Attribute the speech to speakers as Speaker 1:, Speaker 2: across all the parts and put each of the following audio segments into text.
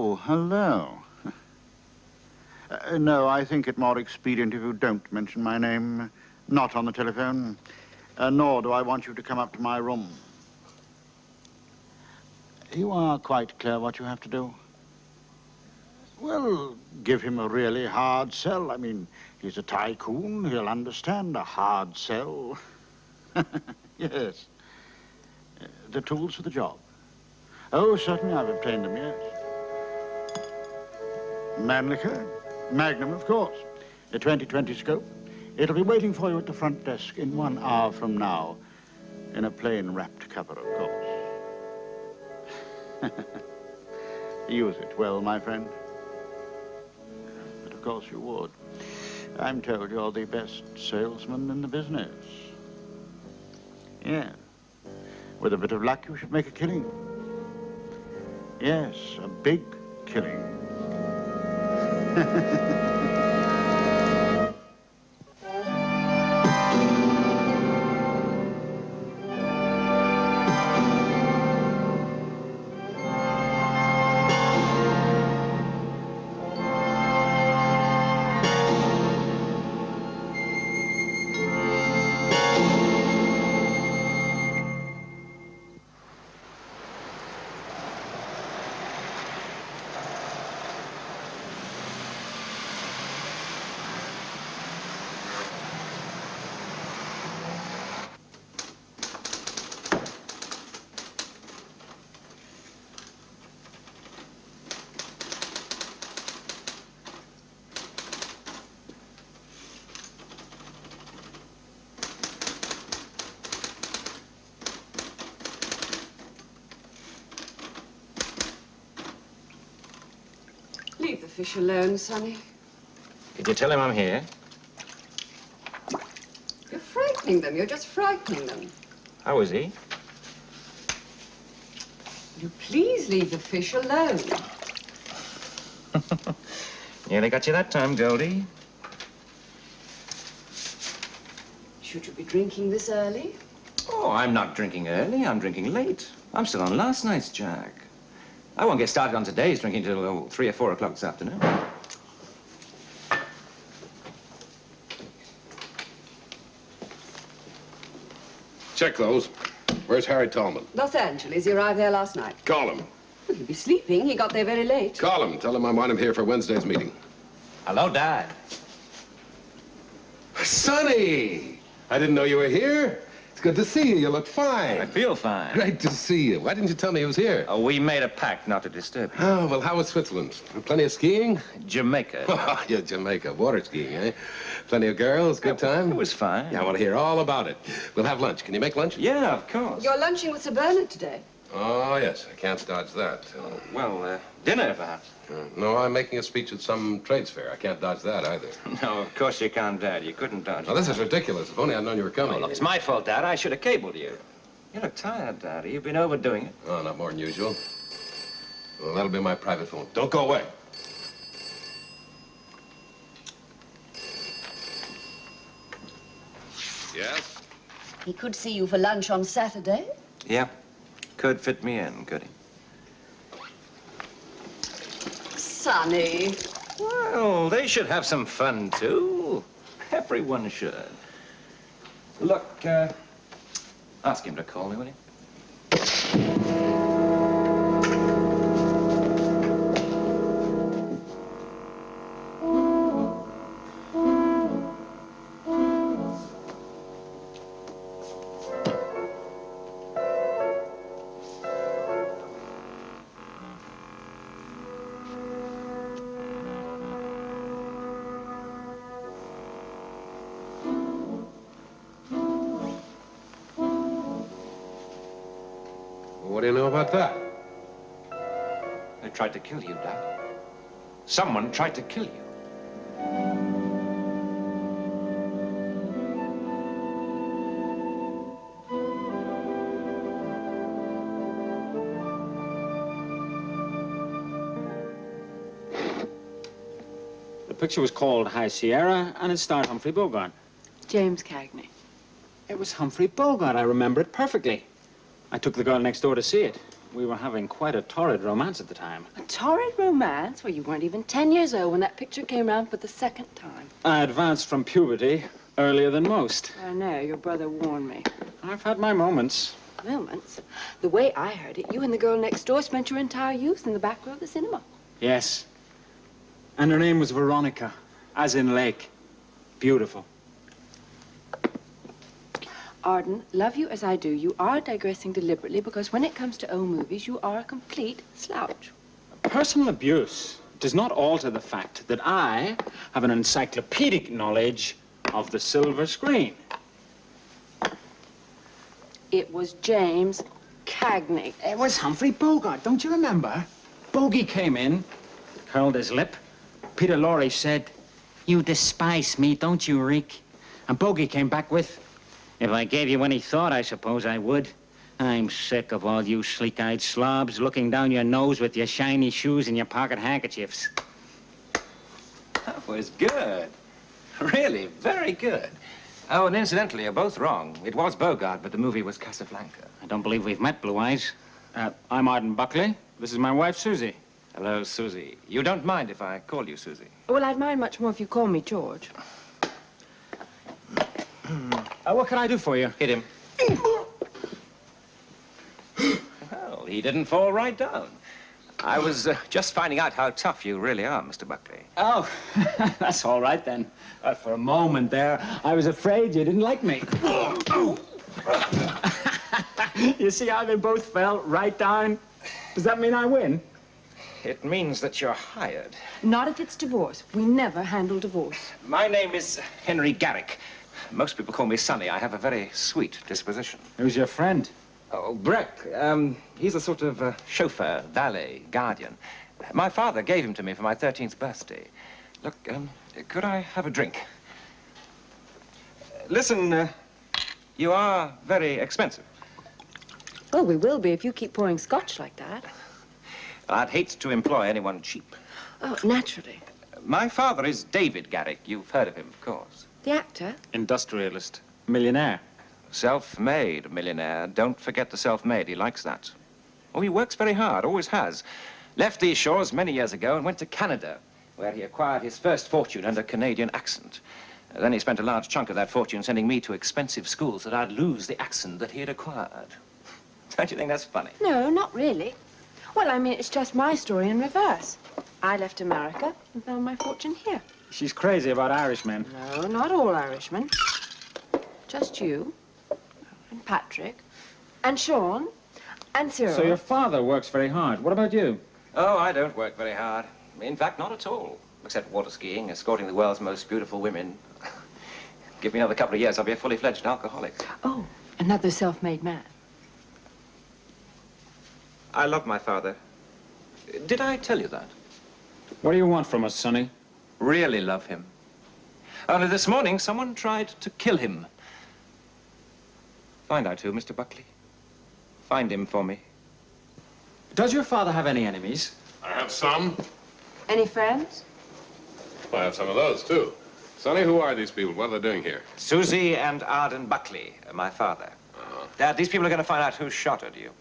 Speaker 1: Oh, hello. No, I think it more expedient if you don't mention my name. Not on the telephone. Nor do I want you to come up to my room. You are quite clear what you have to do. Well, give him a really hard sell. I mean, he's a tycoon. He'll understand a hard sell. Yes. The tools for the job. Oh, certainly I've obtained them, yes. Mannlicher, Magnum, of course. The 20/20 scope. It'll be waiting for you at the front desk in 1 hour from now. In a plain wrapped cover, of course. Use it well, my friend. But of course you would. I'm told you're the best salesman in the business. Yeah. With a bit of luck, you should make a killing. Yes, a big killing.
Speaker 2: Leave the fish alone, Sonny.
Speaker 3: Did you tell him I'm here?
Speaker 2: You're frightening them. You're just frightening them.
Speaker 3: How is he?
Speaker 2: Will you please leave the fish alone?
Speaker 3: Nearly got you that time, Goldie.
Speaker 2: Should you be drinking this early?
Speaker 3: Oh, I'm not drinking early. I'm drinking late. I'm still on last night's Jack. I won't get started on today's drinking till 3 or 4 o'clock this afternoon.
Speaker 4: Check those. Where's Harry Tallman?
Speaker 2: Los Angeles. He arrived there last night.
Speaker 4: Call him.
Speaker 2: Well, he'll be sleeping. He got there very late.
Speaker 4: Call him. Tell him I want him here for Wednesday's meeting.
Speaker 3: Hello, Dad.
Speaker 4: Sonny! I didn't know you were here. It's good to see you. You look fine.
Speaker 3: I feel fine.
Speaker 4: Great to see you. Why didn't you tell me he was here?
Speaker 3: Oh, we made a pact not to disturb you.
Speaker 4: Oh, well, how was Switzerland? Plenty of skiing?
Speaker 3: Jamaica.
Speaker 4: Oh, yeah, Jamaica. Water skiing, eh? Plenty of girls? Good time?
Speaker 3: It was fine.
Speaker 4: Yeah, I want to hear all about it. We'll have lunch. Can you make lunch?
Speaker 3: Yeah, of course.
Speaker 2: You're lunching with Sir Bernard today.
Speaker 4: Oh, yes. I can't dodge that.
Speaker 3: Well, dinner, perhaps.
Speaker 4: No, I'm making a speech at some trades fair. I can't dodge that either.
Speaker 3: No, of course you can't, Dad. You couldn't dodge
Speaker 4: Now,
Speaker 3: it.
Speaker 4: this is ridiculous. If only I'd known you were coming.
Speaker 3: Oh, look, it's my fault, Dad. I should have cabled you. You look tired, Daddy. You've been overdoing it.
Speaker 4: Oh, not more than usual. Well, that'll be my private phone. Don't go away. Yes?
Speaker 2: He could see you for lunch on Saturday.
Speaker 3: Yeah. Could fit me in, could he?
Speaker 2: Sonny.
Speaker 3: Well, they should have some fun, too. Everyone should. Look, ask him to call me, will you?
Speaker 4: What do you know about that?
Speaker 3: They tried to kill you, Dad. Someone tried to kill you.
Speaker 5: The picture was called High Sierra, and it starred Humphrey Bogart.
Speaker 6: James Cagney.
Speaker 5: It was Humphrey Bogart. I remember it perfectly. I took the girl next door to see it. We were having quite a torrid romance at the time.
Speaker 6: A torrid romance? Well, you weren't even 10 years old when that picture came round for the second time.
Speaker 5: I advanced from puberty earlier than most.
Speaker 6: I know, your brother warned me.
Speaker 5: I've had my moments.
Speaker 6: Moments? The way I heard it, you and the girl next door spent your entire youth in the back row of the cinema.
Speaker 5: Yes. And her name was Veronica, as in lake. Beautiful.
Speaker 6: Arden, love you as I do, you are digressing deliberately because when it comes to old movies, you are a complete slouch.
Speaker 5: Personal abuse does not alter the fact that I have an encyclopedic knowledge of the silver screen.
Speaker 6: It was James Cagney.
Speaker 5: It was Humphrey Bogart, don't you remember? Bogey came in, curled his lip. Peter Lorre said, "You despise me, don't you, Reek?" And Bogey came back with, "If I gave you any thought, I suppose I would. I'm sick of all you sleek-eyed slobs looking down your nose with your shiny shoes and your pocket handkerchiefs."
Speaker 3: That was good. Really, very good. Oh, and incidentally, you're both wrong. It was Bogart, but the movie was Casablanca.
Speaker 5: I don't believe we've met, Blue Eyes. I'm Arden Buckley. This is my wife, Susie.
Speaker 3: Hello, Susie. You don't mind if I call you Susie?
Speaker 6: Well, I'd mind much more if you called me George.
Speaker 5: What can I do for you?
Speaker 3: Hit him. Well, he didn't fall right down. I was just finding out how tough you really are, Mr. Buckley.
Speaker 5: Oh, that's all right then. For a moment there, I was afraid you didn't like me. You see how they both fell right down? Does that mean I win?
Speaker 3: It means that you're hired.
Speaker 6: Not if it's divorce. We never handle divorce.
Speaker 3: My name is Henry Garrick. Most people call me Sonny. I have a very sweet disposition.
Speaker 5: Who's your friend?
Speaker 3: Oh, Breck. He's a sort of chauffeur, valet, guardian. My father gave him to me for my 13th birthday. Look, could I have a drink? Listen, you are very expensive.
Speaker 6: Well, we will be if you keep pouring scotch like that.
Speaker 3: I'd hate to employ anyone cheap.
Speaker 6: Oh, naturally.
Speaker 3: My father is David Garrick. You've heard of him, of course.
Speaker 6: The actor?
Speaker 5: Industrialist. Millionaire.
Speaker 3: Self-made millionaire. Don't forget the self-made. He likes that. Oh, he works very hard, always has. Left these shores many years ago and went to Canada, where he acquired his first fortune and a Canadian accent. Then he spent a large chunk of that fortune sending me to expensive schools that I'd lose the accent that he had acquired. Don't you think that's funny?
Speaker 6: No, not really. Well, I mean, it's just my story in reverse. I left America and found my fortune here.
Speaker 5: She's crazy about Irishmen.
Speaker 6: No, not all Irishmen. Just you, and Patrick, and Sean, and Cyril.
Speaker 5: So your father works very hard. What about you?
Speaker 3: Oh, I don't work very hard. In fact, not at all. Except water skiing, escorting the world's most beautiful women. Give me another couple of years, I'll be a fully fledged alcoholic.
Speaker 6: Oh, another self-made man.
Speaker 3: I love my father. Did I tell you that?
Speaker 5: What do you want from us, Sonny?
Speaker 3: Really love him. Only this morning, someone tried to kill him. Find out who, Mr. Buckley. Find him for me.
Speaker 5: Does your father have any enemies?
Speaker 4: I have some.
Speaker 6: Any friends?
Speaker 4: I have some of those, too. Sonny, who are these people? What are they doing here?
Speaker 3: Susie and Arden Buckley, my father. Dad, these people are going to find out who shot at you.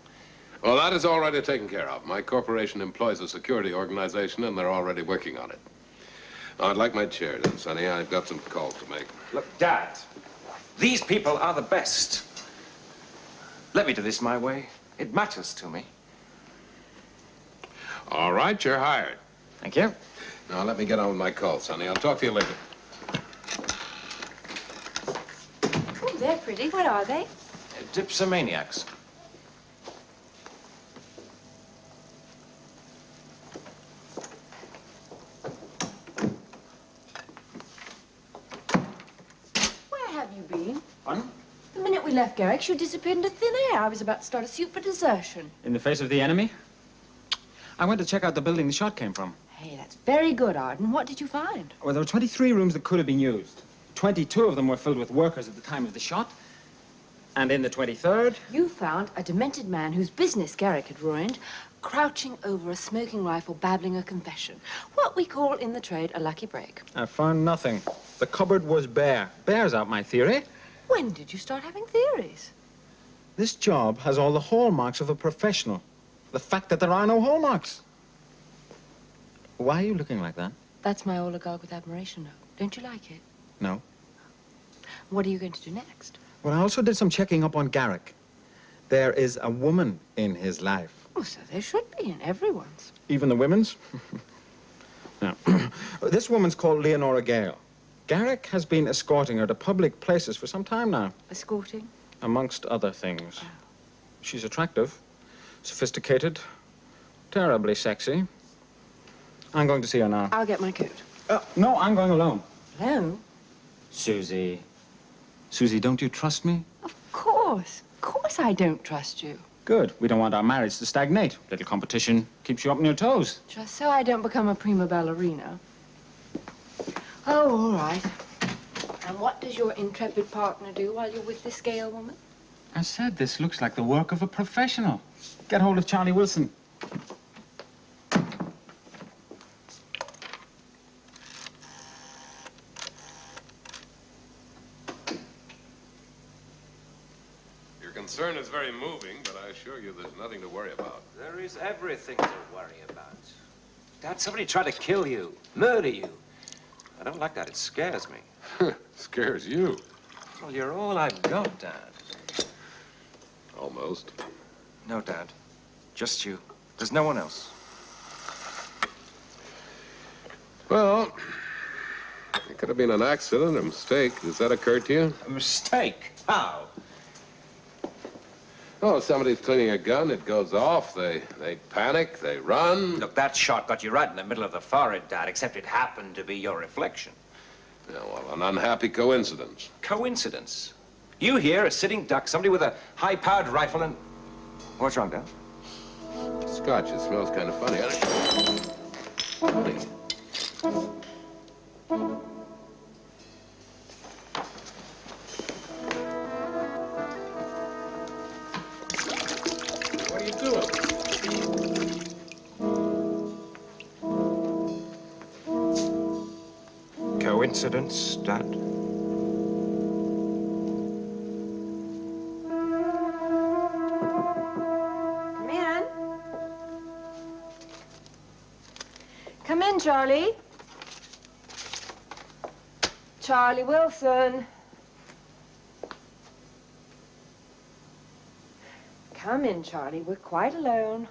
Speaker 4: Well, that is already taken care of. My corporation employs a security organization, and they're already working on it. I'd like my chair then, Sonny. I've got some calls to make.
Speaker 3: Look, Dad, these people are the best. Let me do this my way. It matters to me.
Speaker 4: All right, you're hired.
Speaker 3: Thank you.
Speaker 4: Now, let me get on with my call, Sonny. I'll talk to you later.
Speaker 6: Oh, they're pretty. What are they?
Speaker 3: Dipsomaniacs.
Speaker 6: Where have you been?
Speaker 5: Pardon?
Speaker 6: The minute we left Garrick's, you disappeared into thin air. I was about to start a suit for desertion.
Speaker 5: In the face of the enemy? I went to check out the building the shot came from.
Speaker 6: Hey, that's very good, Arden. What did you find?
Speaker 5: Well, there were 23 rooms that could have been used. 22 of them were filled with workers at the time of the shot. And in the 23rd...
Speaker 6: You found a demented man whose business Garrick had ruined, crouching over a smoking rifle, babbling a confession. What we call in the trade a lucky break.
Speaker 5: I found nothing. The cupboard was bare. Bears out my theory.
Speaker 6: When did you start having theories?
Speaker 5: This job has all the hallmarks of a professional. The fact that there are no hallmarks. Why are you looking like that?
Speaker 6: That's my oligarch with admiration note. Don't you like it?
Speaker 5: No.
Speaker 6: What are you going to do next?
Speaker 5: Well, I also did some checking up on Garrick. There is a woman in his life.
Speaker 6: Oh, so there should be in everyone's.
Speaker 5: Even the women's? Now, this woman's called Leonora Gale. Garrick has been escorting her to public places for some time now.
Speaker 6: Escorting?
Speaker 5: Amongst other things. She's attractive, sophisticated, terribly sexy. I'm going to see her now.
Speaker 6: I'll get my coat.
Speaker 5: No, I'm going alone.
Speaker 6: Alone?
Speaker 5: Susie. Susie, don't you trust me?
Speaker 6: Of course. Of course I don't trust you.
Speaker 5: Good. We don't want our marriage to stagnate. Little competition keeps you up on your toes.
Speaker 6: Just so I don't become a prima ballerina. Oh, all right. And what does your intrepid partner do while you're with this Gale woman?
Speaker 5: I said this looks like the work of a professional. Get hold of Charlie Wilson.
Speaker 4: Your concern is very moving, but I assure you there's nothing to worry about.
Speaker 3: There is everything to worry about. Dad, somebody tried to kill you, murder you. I don't like that. It scares me.
Speaker 4: Scares you.
Speaker 3: Well, you're all I've got, Dad.
Speaker 4: Almost.
Speaker 3: No, Dad. Just you. There's no one else.
Speaker 4: Well, it could have been an accident, a mistake. Does that occur to you?
Speaker 3: A mistake? How?
Speaker 4: Oh, somebody's cleaning a gun, it goes off, they panic, they run.
Speaker 3: Look, that shot got you right in the middle of the forehead, Dad, except it happened to be your reflection.
Speaker 4: Yeah, well, an unhappy coincidence.
Speaker 3: Coincidence? You here, a sitting duck, somebody with a high-powered rifle and... What's wrong, Dad?
Speaker 4: Scotch, it smells kind of funny. Funny. What are you doing?
Speaker 3: Coincidence, Dad?
Speaker 6: Come in. Come in, Charlie. Charlie Wilson. Come in, Charlie. We're quite alone.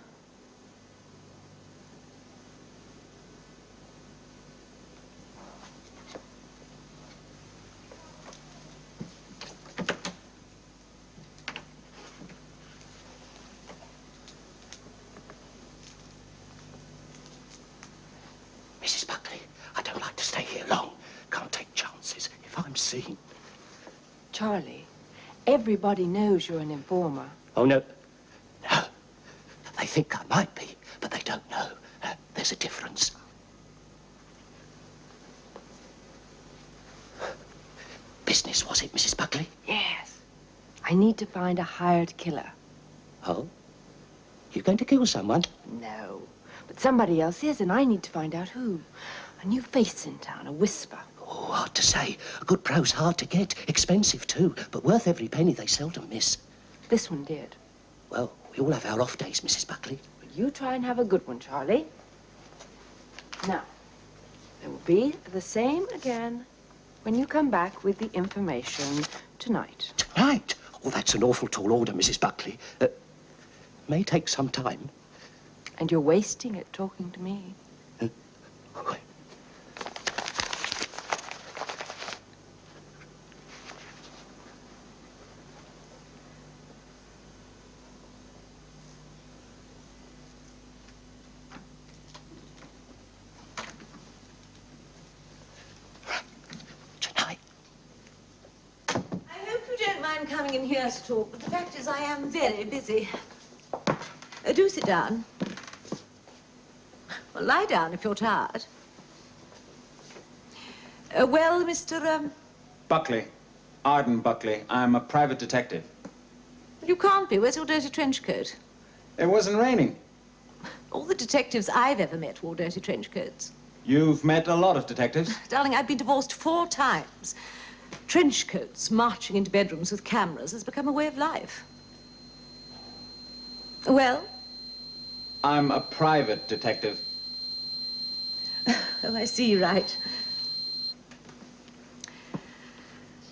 Speaker 7: Mrs. Buckley, I don't like to stay here long. Can't take chances if I'm seen.
Speaker 6: Charlie, everybody knows you're an informer.
Speaker 7: Oh, no. No. They think I might be, but they don't know. There's a difference. Business, was it, Mrs. Buckley?
Speaker 6: Yes. I need to find a hired killer.
Speaker 7: Oh? You going to kill someone?
Speaker 6: No. But somebody else is, and I need to find out who. A new face in town, a whisper.
Speaker 7: Oh, hard to say. A good pro's hard to get. Expensive, too, but worth every penny they seldom miss.
Speaker 6: This one did.
Speaker 7: Well, we all have our off days, Mrs. Buckley.
Speaker 6: But you try and have a good one, Charlie. Now, it will be the same again when you come back with the information tonight.
Speaker 7: Tonight? Oh, that's an awful tall order, Mrs. Buckley. May take some time.
Speaker 6: And you're wasting it talking to me.
Speaker 7: Tonight.
Speaker 8: I hope you don't mind coming in here to talk, but the fact is I am very busy. Do sit down. Well, lie down if you're tired. Well, Mr.
Speaker 5: Buckley. Arden Buckley. I'm a private detective.
Speaker 8: You can't be. Where's your dirty trench coat?
Speaker 5: It wasn't raining.
Speaker 8: All the detectives I've ever met wore dirty trench coats.
Speaker 5: You've met a lot of detectives.
Speaker 8: Darling, I've been divorced 4 times. Trench coats marching into bedrooms with cameras has become a way of life. Well,
Speaker 5: I'm a private detective.
Speaker 8: Oh, I see, right.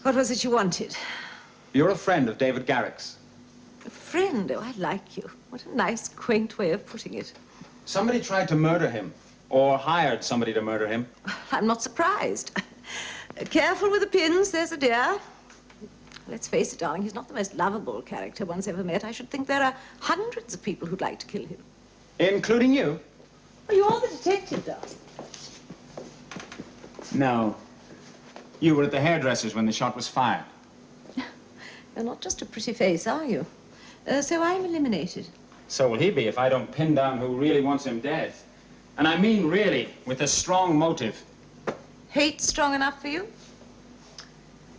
Speaker 8: What was it you wanted?
Speaker 5: You're a friend of David Garrick's.
Speaker 8: A friend? Oh, I like you. What a nice, quaint way of putting it.
Speaker 5: Somebody tried to murder him, or hired somebody to murder him.
Speaker 8: I'm not surprised. Careful with the pins, there's a dear. Let's face it, darling, he's not the most lovable character one's ever met. I should think there are hundreds of people who'd like to kill him.
Speaker 5: Including you?
Speaker 8: Well, you're the detective, darling.
Speaker 5: No. You were at the hairdresser's when the shot was fired.
Speaker 8: You're not just a pretty face, are you? So I'm eliminated.
Speaker 5: So will he be if I don't pin down who really wants him dead. And I mean really, with a strong motive.
Speaker 8: Hate strong enough for you?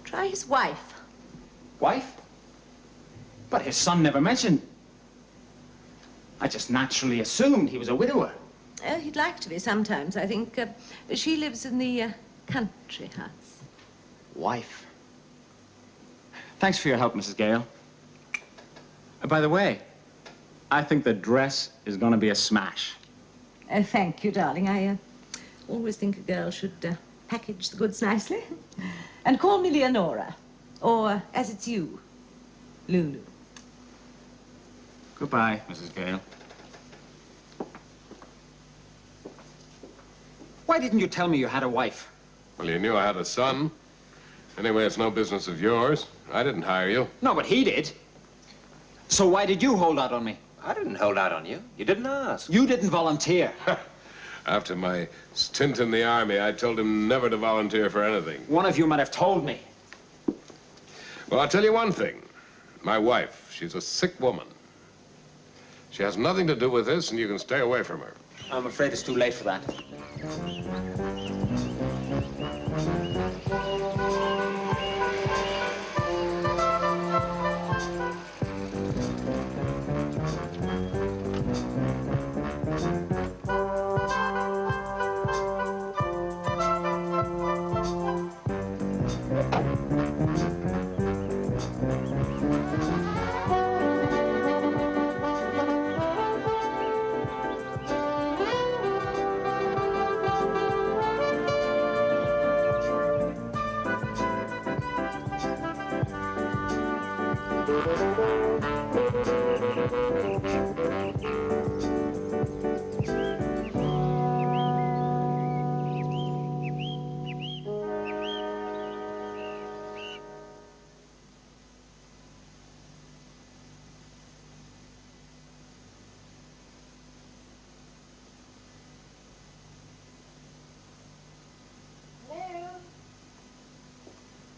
Speaker 8: Try his wife.
Speaker 5: Wife? But his son never mentioned. I just naturally assumed he was a widower.
Speaker 8: Oh, he'd like to be sometimes, I think. She lives in the country house.
Speaker 5: Wife. Thanks for your help, Mrs. Gale. By the way, I think the dress is going to be a smash.
Speaker 8: Oh, thank you, darling. I always think a girl should package the goods nicely. And call me Leonora. Or, as it's you, Lulu.
Speaker 5: Goodbye, Mrs. Gale. Why didn't you tell me you had a wife?
Speaker 4: Well, you knew I had a son. Anyway, it's no business of yours. I didn't hire you.
Speaker 5: No, but he did. So why did you hold out on me?
Speaker 3: I didn't hold out on you. You didn't ask.
Speaker 5: You didn't volunteer.
Speaker 4: After my stint in the army, I told him never to volunteer for anything.
Speaker 5: One of you might have told me.
Speaker 4: Well, I'll tell you one thing. My wife, she's a sick woman. She has nothing to do with this, and you can stay away from her.
Speaker 5: I'm afraid it's too late for that.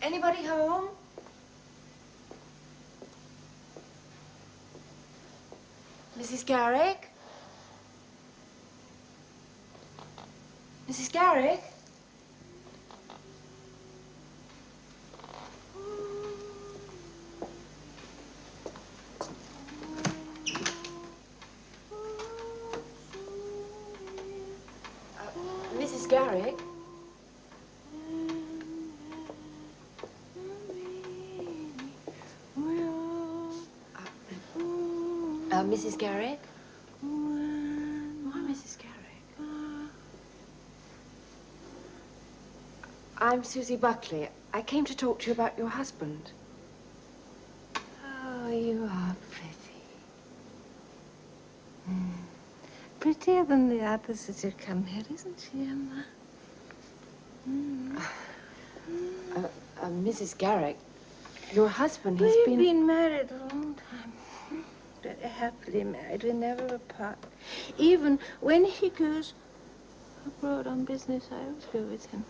Speaker 6: Anybody home? Mrs. Garrick? Mrs. Garrick? Mrs. Garrick? Mrs. Garrick? Why, Mrs. Garrick? I'm Susie Buckley. I came to talk to you about your husband. Oh, you are pretty. Prettier than the others that have come here, isn't she, Emma? Mrs. Garrick, your husband, he's
Speaker 9: We've been married a long time. Very happily married. We're never apart. Even when he goes abroad on business, I always go with him.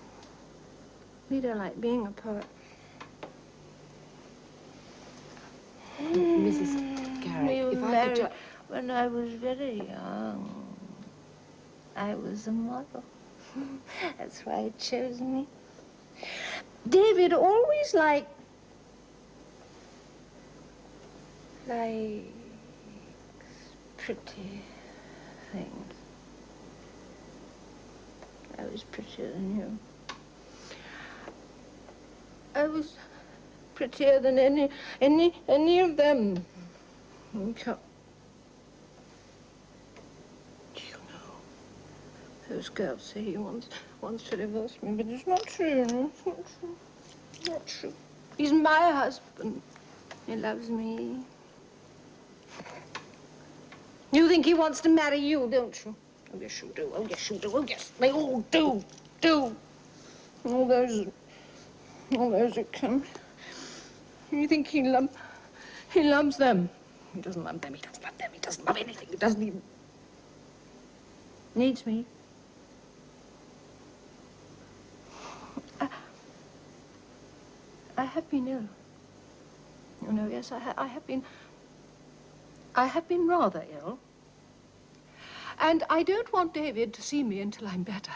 Speaker 9: We don't like being apart.
Speaker 8: Mrs. Garrick,
Speaker 9: We were
Speaker 8: if I
Speaker 9: married
Speaker 8: could
Speaker 9: when I was very young. I was a model. That's why he chose me. David always likes pretty things. I was prettier than you. I was prettier than any of them. those girls say he wants to divorce me, but it's not true. No, it's not true. It's not true. He's my husband. He loves me. You think he wants to marry you, don't you? Oh, yes, you do. Oh, yes, you do. Oh, yes, they all do. All those that come. You think he loves them? He doesn't love them. He doesn't love them. He doesn't love anything. He doesn't even needs me. I have been ill. Oh, no, yes, I have been rather ill. And I don't want David to see me until I'm better.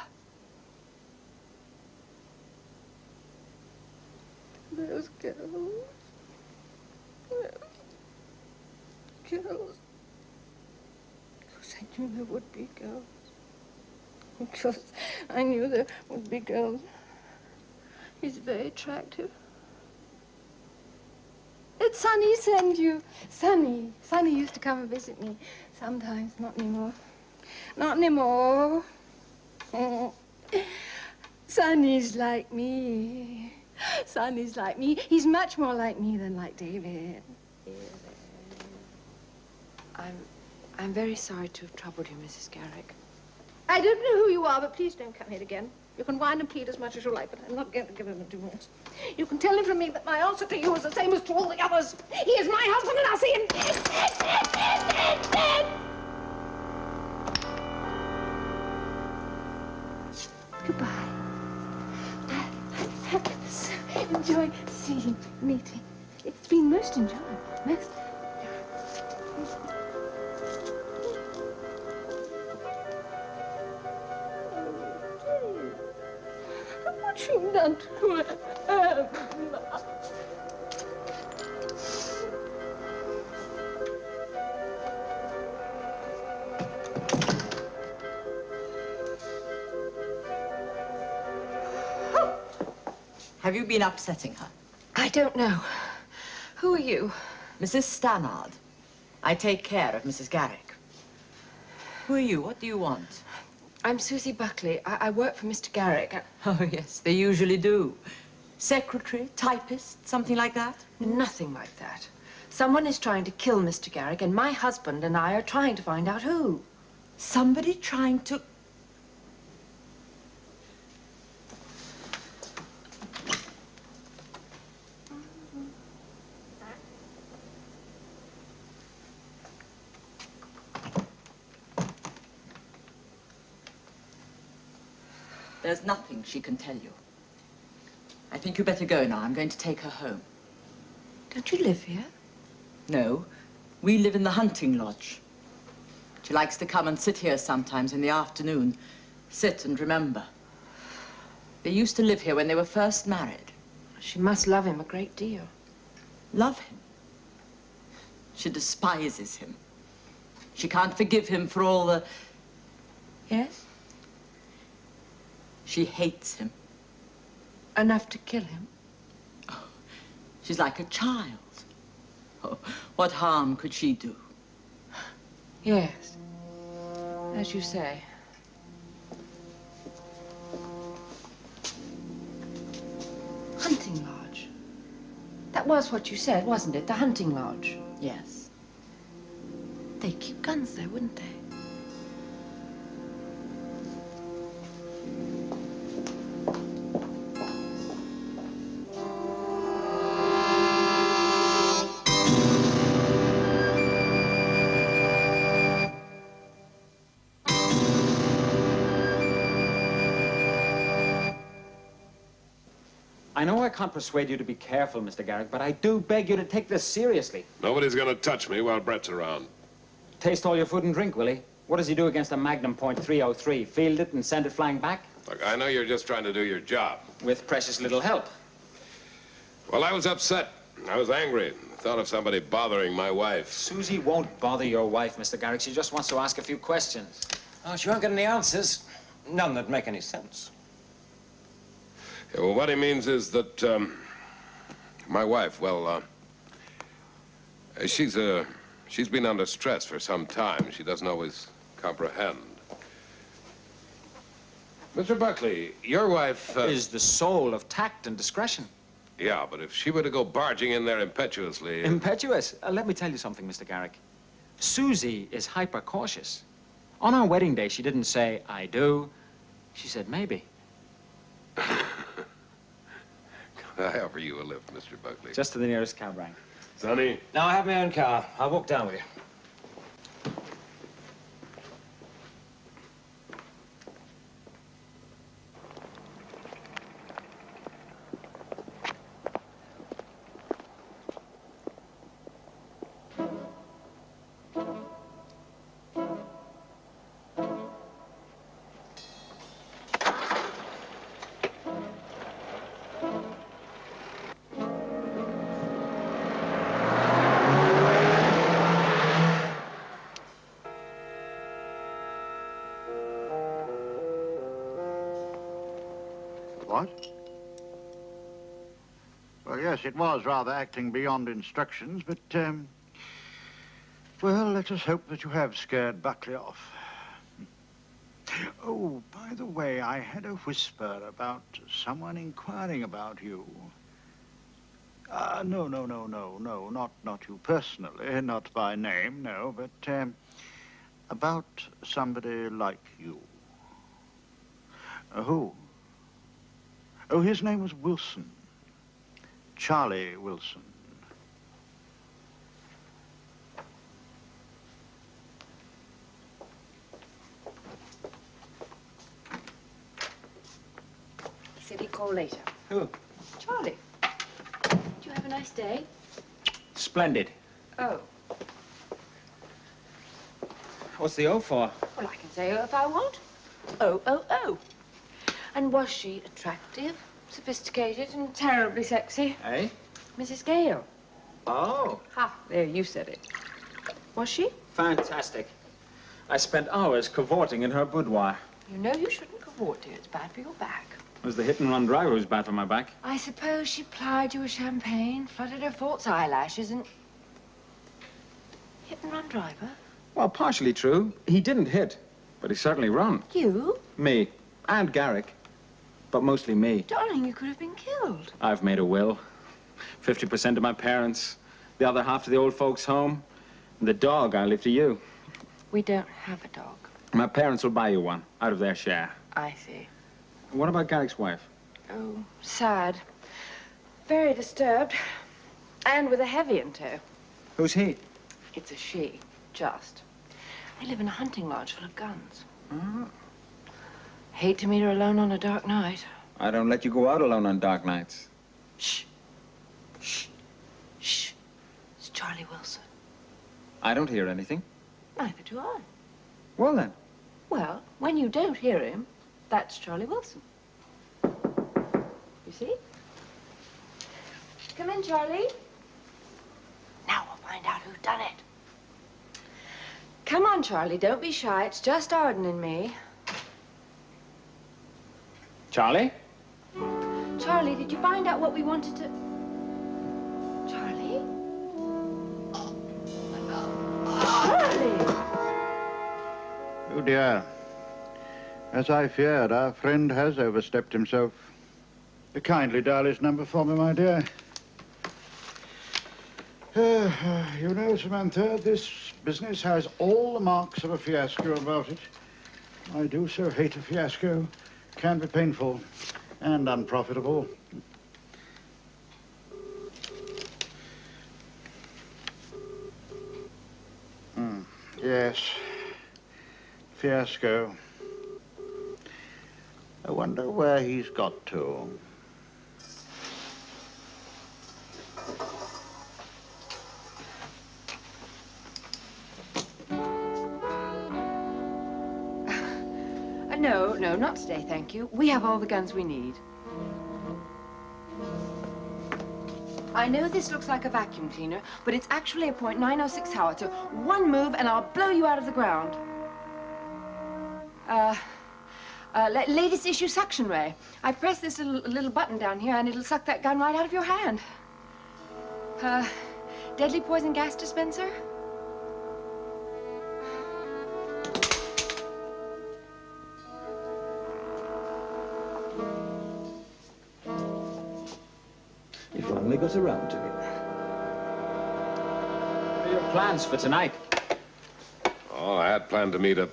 Speaker 9: Those girls. Girls. Because I knew there would be girls. Because I knew there would be girls. He's very attractive. Did Sonny send you? Sonny used to come and visit me sometimes. Not anymore. Not anymore. Sonny's like me. Sonny's like me. He's much more like me than like David.
Speaker 6: I'm very sorry to have troubled you, Mrs. Garrick.
Speaker 9: I don't know who you are, but please don't come here again. You can whine and plead as much as you like, but I'm not going to give him a divorce. You can tell him from me that my answer to you is the same as to all the others. He is my husband, and I'll see him dead. Goodbye. I so enjoyed meeting. It's been most enjoyable. Most. What you've done to her.
Speaker 10: Have you been upsetting her?
Speaker 6: I don't know. Who are you?
Speaker 10: Mrs. Stannard. I take care of Mrs. Garrick. Who are you? What do you want?
Speaker 6: I'm Susie Buckley. I work for Mr. Garrick.
Speaker 10: Oh, yes, they usually do. Secretary, typist, something like that?
Speaker 6: Nothing like that. Someone is trying to kill Mr. Garrick, and my husband and I are trying to find out who.
Speaker 10: Somebody trying to... There's nothing she can tell you. I think you better go now. I'm going to take her home.
Speaker 6: Don't you live here?
Speaker 10: No, we live in the hunting lodge. She likes to come and sit here sometimes in the afternoon. Sit and remember. They used to live here when they were first married.
Speaker 6: She must love him a great deal.
Speaker 10: Love him? She despises him. She can't forgive him for all the...
Speaker 6: Yes?
Speaker 10: She hates him.
Speaker 6: Enough to kill him?
Speaker 10: Oh, she's like a child. Oh, what harm could she do?
Speaker 6: Yes. As you say. Hunting lodge. That was what you said, wasn't it? The hunting lodge.
Speaker 10: Yes.
Speaker 6: They'd keep guns there, wouldn't they?
Speaker 5: I know I can't persuade you to be careful, Mr. Garrick, but I do beg you to take this seriously.
Speaker 4: Nobody's going to touch me while Brett's around.
Speaker 5: Taste all your food and drink, will he? What does he do against a Magnum .303? Field it and send it flying back?
Speaker 4: Look, I know you're just trying to do your job.
Speaker 5: With precious little help.
Speaker 4: Well, I was upset. I was angry. Thought of somebody bothering my wife.
Speaker 5: Susie won't bother your wife, Mr. Garrick. She just wants to ask a few questions.
Speaker 3: Oh, she won't get any answers. None that make any sense.
Speaker 4: Yeah, well, what he means is that, my wife, well, she's been under stress for some time. She doesn't always comprehend. Mr. Buckley, your wife...
Speaker 5: Is the soul of tact and discretion.
Speaker 4: Yeah, but if she were to go barging in there impetuously...
Speaker 5: Impetuous? Let me tell you something, Mr. Garrick. Susie is hyper-cautious. On our wedding day, she didn't say, I do. She said, maybe.
Speaker 4: I offer you a lift, Mr. Buckley.
Speaker 5: Just to the nearest cab rank.
Speaker 4: Sonny?
Speaker 3: No, I have my own car. I'll walk down with you.
Speaker 1: What? Well, yes, it was rather acting beyond instructions, but, well, let us hope that you have scared Buckley off. Oh, by the way, I had a whisper about someone inquiring about you. No, not you personally, not by name, no, but, about somebody like you. Who? Oh, his name was Wilson. Charlie Wilson.
Speaker 6: He said he'd call later.
Speaker 5: Who?
Speaker 6: Charlie. Did you have a nice day?
Speaker 5: Splendid.
Speaker 6: Oh.
Speaker 5: What's the O for?
Speaker 6: Well, I can say oh if I want. Oh. And was she attractive, sophisticated, and terribly sexy?
Speaker 5: Eh?
Speaker 6: Mrs. Gale.
Speaker 5: Oh.
Speaker 6: Ha, there, you said it. Was she?
Speaker 5: Fantastic. I spent hours cavorting in her boudoir.
Speaker 6: You know you shouldn't cavort, dear. It's bad for your back.
Speaker 5: It was the hit-and-run driver who was bad for my back.
Speaker 6: I suppose she plied you with champagne, flooded her false eyelashes, and... Hit-and-run driver?
Speaker 5: Well, partially true. He didn't hit, but he certainly run.
Speaker 6: You?
Speaker 5: Me. And Garrick. But mostly me.
Speaker 6: Darling, you could have been killed.
Speaker 5: I've made a will. 50% to my parents, the other half to the old folks' home, and the dog I leave to you.
Speaker 6: We don't have a dog.
Speaker 5: My parents will buy you one, out of their share.
Speaker 6: I see.
Speaker 5: What about Garrick's wife?
Speaker 6: Oh, sad. Very disturbed. And with a heavy in tow.
Speaker 5: Who's he?
Speaker 6: It's a she, just. They live in a hunting lodge full of guns.
Speaker 5: Oh.
Speaker 6: Hate to meet her alone on a dark night.
Speaker 5: I don't let you go out alone on dark nights.
Speaker 6: Shh. Shh. Shh. It's Charlie Wilson.
Speaker 5: I don't hear anything.
Speaker 6: Neither do I.
Speaker 5: Well, then.
Speaker 6: Well, when you don't hear him, that's Charlie Wilson. You see? Come in, Charlie. Now we'll find out who's done it. Come on, Charlie. Don't be shy. It's just Arden and me.
Speaker 5: Charlie?
Speaker 6: Charlie, did you find out what we wanted to... Charlie? Charlie!
Speaker 1: Oh, dear. As I feared, our friend has overstepped himself. Kindly dial his number for me, my dear. You know, Samantha, this business has all the marks of a fiasco about it. I do so hate a fiasco. Can be painful and unprofitable. Yes. Fiasco. I wonder where he's got to.
Speaker 6: No, not today, thank you. We have all the guns we need. I know this looks like a vacuum cleaner, but it's actually a .906 howitzer. One move and I'll blow you out of the ground. Latest issue suction ray. I press this little button down here and it'll suck that gun right out of your hand. Deadly poison gas dispenser?
Speaker 11: got around to it.
Speaker 5: What are your plans for tonight?
Speaker 4: Oh, I had planned to meet a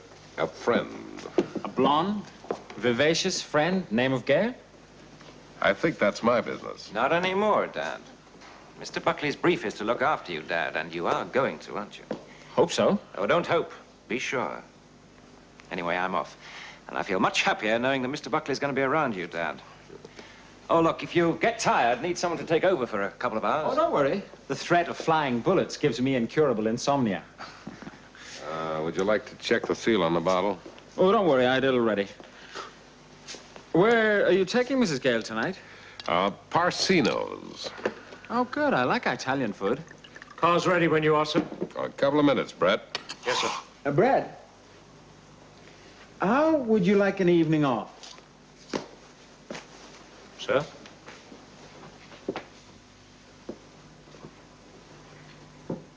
Speaker 4: friend.
Speaker 5: A blonde, vivacious friend, name of Gail?
Speaker 4: I think that's my business.
Speaker 3: Not anymore, Dad. Mr. Buckley's brief is to look after you, Dad, and you are going to, aren't you?
Speaker 5: Hope so.
Speaker 3: Oh, don't hope. Be sure. Anyway, I'm off. And I feel much happier knowing that Mr. Buckley's going to be around you, Dad. Oh, look, if you get tired, need someone to take over for a couple of hours.
Speaker 5: Oh, don't worry. The threat of flying bullets gives me incurable insomnia.
Speaker 4: Would you like to check the seal on the bottle?
Speaker 5: Oh, don't worry. I had it already. Where are you taking Mrs. Gale tonight?
Speaker 4: Parsino's.
Speaker 5: Oh, good. I like Italian food.
Speaker 12: Car's ready when you are, sir.
Speaker 4: A couple of minutes, Brett.
Speaker 12: Yes, sir.
Speaker 5: Brad, how would you like an evening off?
Speaker 12: Sir?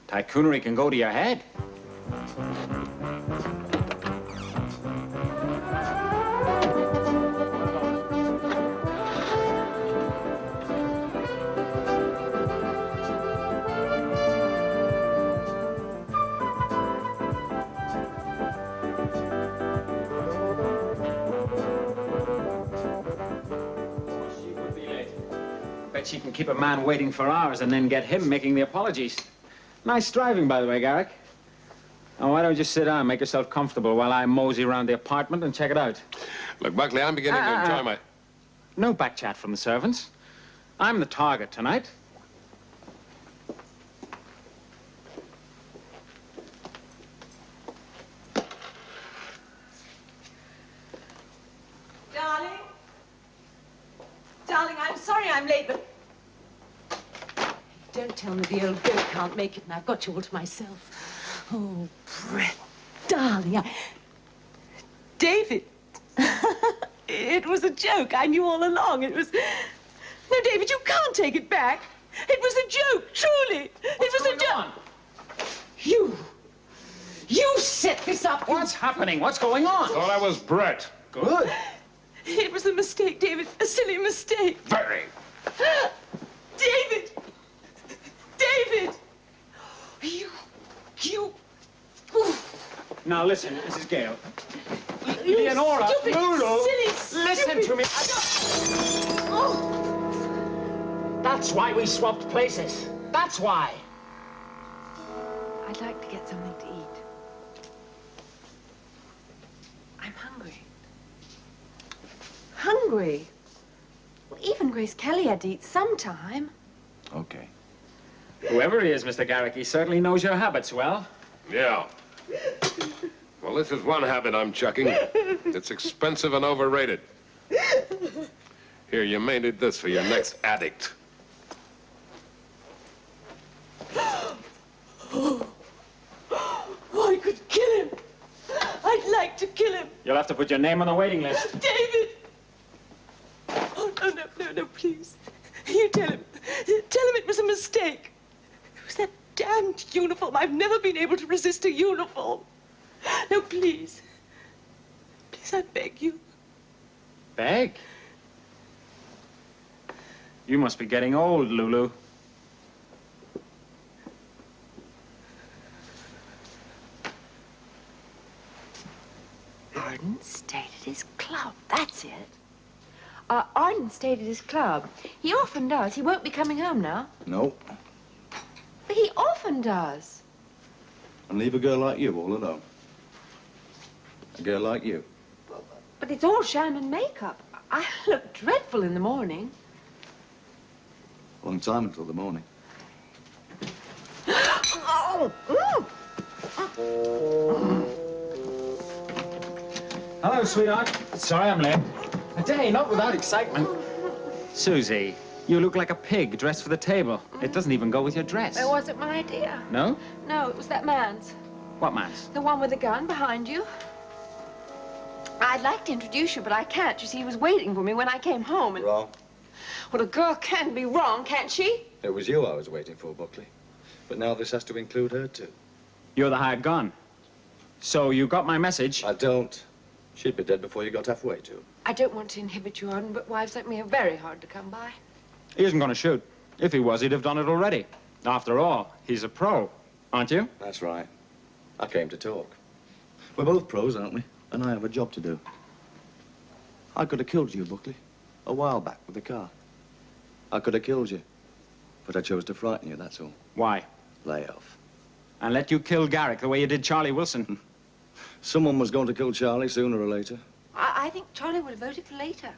Speaker 5: Tycoonery can go to your head. Bet she can keep a man waiting for hours and then get him making the apologies. Nice driving, by the way, Garrick. Now, why don't you sit down, make yourself comfortable while I mosey around the apartment and check it out?
Speaker 4: Look, Buckley, I'm beginning to enjoy my...
Speaker 5: No back chat from the servants. I'm the target tonight.
Speaker 8: Darling? Darling, I'm sorry I'm late, but... Don't tell me the old goat can't make it and I've got you all to myself. Oh, Brett, darling, David. It was a joke. I knew all along. It was... No, David, you can't take it back. It was a joke, truly.
Speaker 5: What's
Speaker 8: it was
Speaker 5: going
Speaker 8: a joke.
Speaker 5: on?
Speaker 8: You set this up.
Speaker 5: What's happening? What's going on?
Speaker 4: Thought I was Brett.
Speaker 5: Good.
Speaker 8: It was a mistake, David. A silly mistake.
Speaker 4: Very.
Speaker 8: David! David! You...
Speaker 5: Now, listen, Mrs. Gale.
Speaker 8: You
Speaker 5: Leonora,
Speaker 8: stupid,
Speaker 5: Lulu,
Speaker 8: silly,
Speaker 5: listen
Speaker 8: stupid.
Speaker 5: to me.
Speaker 8: Oh!
Speaker 5: That's why we swapped places. That's why.
Speaker 6: I'd like to get something to eat. I'm hungry. Hungry? Well, even Grace Kelly had to eat sometime.
Speaker 11: Okay.
Speaker 5: Whoever he is, Mr. Garrick, he certainly knows your habits well.
Speaker 4: Yeah. Well, this is one habit I'm chucking. It's expensive and overrated. Here, you may need this for your next addict.
Speaker 8: Oh, I could kill him. I'd like to kill him.
Speaker 5: You'll have to put your name on the waiting list.
Speaker 8: David! Oh, no, please. You tell him. Tell him it was a mistake. It was that damned uniform. I've never been able to resist a uniform. No, please. Please, I beg you.
Speaker 5: Beg? You must be getting old, Lulu.
Speaker 6: Arden stayed at his club. That's it. Arden stayed at his club. He often does. He won't be coming home now.
Speaker 11: No.
Speaker 6: But he often does.
Speaker 11: And leave a girl like you all alone. A girl like you.
Speaker 6: But it's all sham and makeup. I look dreadful in the morning.
Speaker 11: Long time until the morning.
Speaker 6: Oh!
Speaker 5: Hello, sweetheart. Sorry I'm late. A day, not without excitement. Susie, you look like a pig dressed for the table. It doesn't even go with your dress.
Speaker 6: It wasn't my idea.
Speaker 5: No?
Speaker 6: No, it was that man's.
Speaker 5: What man's?
Speaker 6: The one with the gun behind you. I'd like to introduce you, but I can't. You see, he was waiting for me when I came home and...
Speaker 11: Wrong.
Speaker 6: Well, a girl can be wrong, can't she?
Speaker 11: It was you I was waiting for, Buckley. But now this has to include her, too.
Speaker 5: You're the hired gun. So you got my message.
Speaker 11: I don't. She'd be dead before you got halfway to.
Speaker 6: I don't want to inhibit you, Arden, but wives like me are very hard to come by.
Speaker 5: He isn't going to shoot. If he was, he'd have done it already. After all, he's a pro, aren't you?
Speaker 11: That's right. I came to talk. We're both pros, aren't we? And I have a job to do. I could have killed you, Buckley, a while back with the car. I could have killed you, but I chose to frighten you, that's all.
Speaker 5: Why?
Speaker 11: Lay off.
Speaker 5: And let you kill Garrick the way you did Charlie Wilson.
Speaker 11: Someone was going to kill Charlie sooner or later.
Speaker 9: I think Charlie would have voted for later.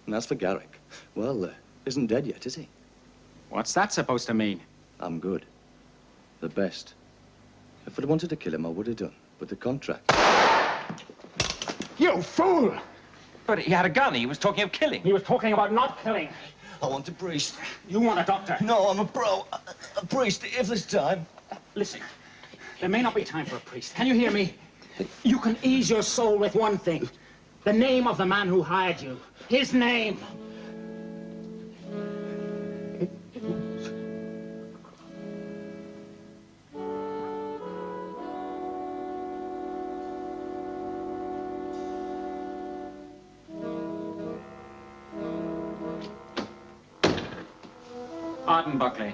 Speaker 11: And as for Garrick, well, isn't dead yet, is he?
Speaker 5: What's that supposed to mean?
Speaker 11: I'm good. The best. If I'd wanted to kill him, I would have done. With the contract.
Speaker 5: You fool!
Speaker 3: But he had a gun. He was talking of killing.
Speaker 5: He was talking about not killing.
Speaker 11: I want a priest.
Speaker 5: You want a doctor?
Speaker 11: No, I'm a pro. A priest, if there's time.
Speaker 5: Listen, there may not be time for a priest. Can you hear me? You can ease your soul with one thing. The name of the man who hired you. His name. Arden Buckley.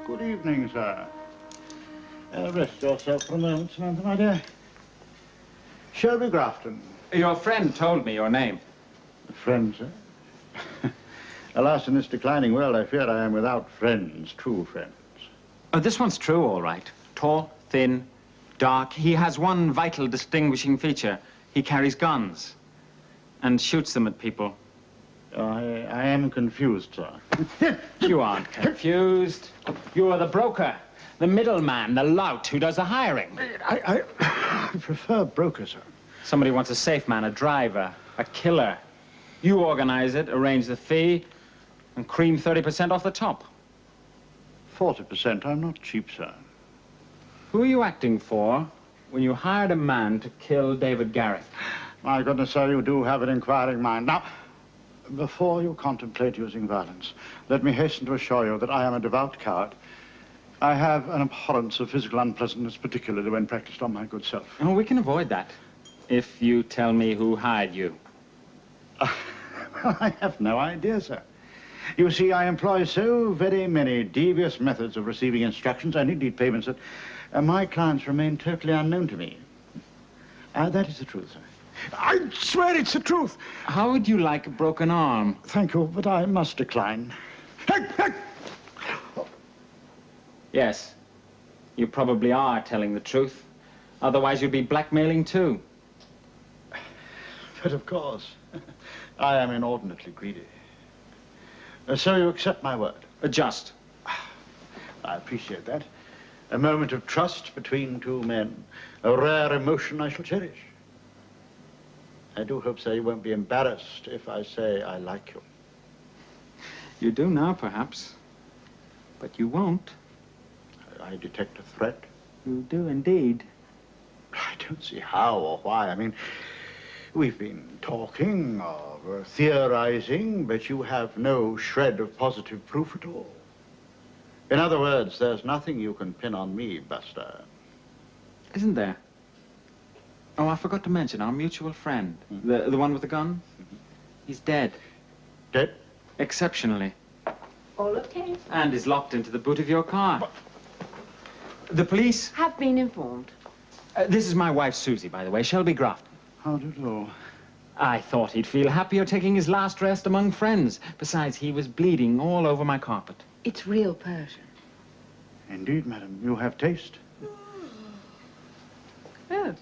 Speaker 1: Good evening, sir. Rest yourself for a moment, Samantha, my dear. Shelby Grafton.
Speaker 5: Your friend told me your name.
Speaker 1: Friend, sir? Alas, in this declining world, I fear I am without friends, true friends.
Speaker 5: Oh, this one's true, all right. Tall, thin, dark. He has one vital distinguishing feature. He carries guns and shoots them at people.
Speaker 1: I am confused, sir.
Speaker 5: You aren't confused. You are the broker, the middleman, the lout who does the hiring.
Speaker 1: I prefer broker, sir.
Speaker 5: Somebody wants a safe man, a driver, a killer. You organize it, arrange the fee, and cream 30% off the top.
Speaker 1: 40%. I'm not cheap, sir.
Speaker 5: Who are you acting for when you hired a man to kill David Garrick?
Speaker 1: My goodness, sir, you do have an inquiring mind. Now, before you contemplate using violence, let me hasten to assure you that I am a devout coward. I have an abhorrence of physical unpleasantness, particularly when practiced on my good self.
Speaker 5: Oh, we can avoid that if you tell me who hired you.
Speaker 1: I have no idea, sir. You see, I employ so very many devious methods of receiving instructions and indeed payments that my clients remain totally unknown to me. That is the truth, sir. I swear it's the truth.
Speaker 5: How would you like a broken arm?
Speaker 1: Thank you, but I must decline.
Speaker 5: Yes, you probably are telling the truth. Otherwise, you'd be blackmailing too.
Speaker 1: But of course, I am inordinately greedy. So you accept my word?
Speaker 5: Just.
Speaker 1: I appreciate that. A moment of trust between two men. A rare emotion I shall cherish. I do hope, sir, you won't be embarrassed if I say I like you.
Speaker 5: You do now, perhaps. But you won't.
Speaker 1: I detect a threat.
Speaker 5: You do indeed.
Speaker 1: I don't see how or why. I mean, we've been talking or theorizing, but you have no shred of positive proof at all. In other words, there's nothing you can pin on me, Buster.
Speaker 5: Isn't there? Oh, I forgot to mention our mutual friend. The one with the gun? He's dead.
Speaker 1: Dead?
Speaker 5: Exceptionally.
Speaker 6: All okay?
Speaker 5: And is locked into the boot of your car. The police?
Speaker 6: Have been informed.
Speaker 5: This is my wife, Susie, by the way, Shelby Grafton.
Speaker 1: How do you do?
Speaker 5: I thought he'd feel happier taking his last rest among friends. Besides, he was bleeding all over my carpet.
Speaker 6: It's real Persian.
Speaker 1: Indeed, madam. You have taste.
Speaker 6: Oh,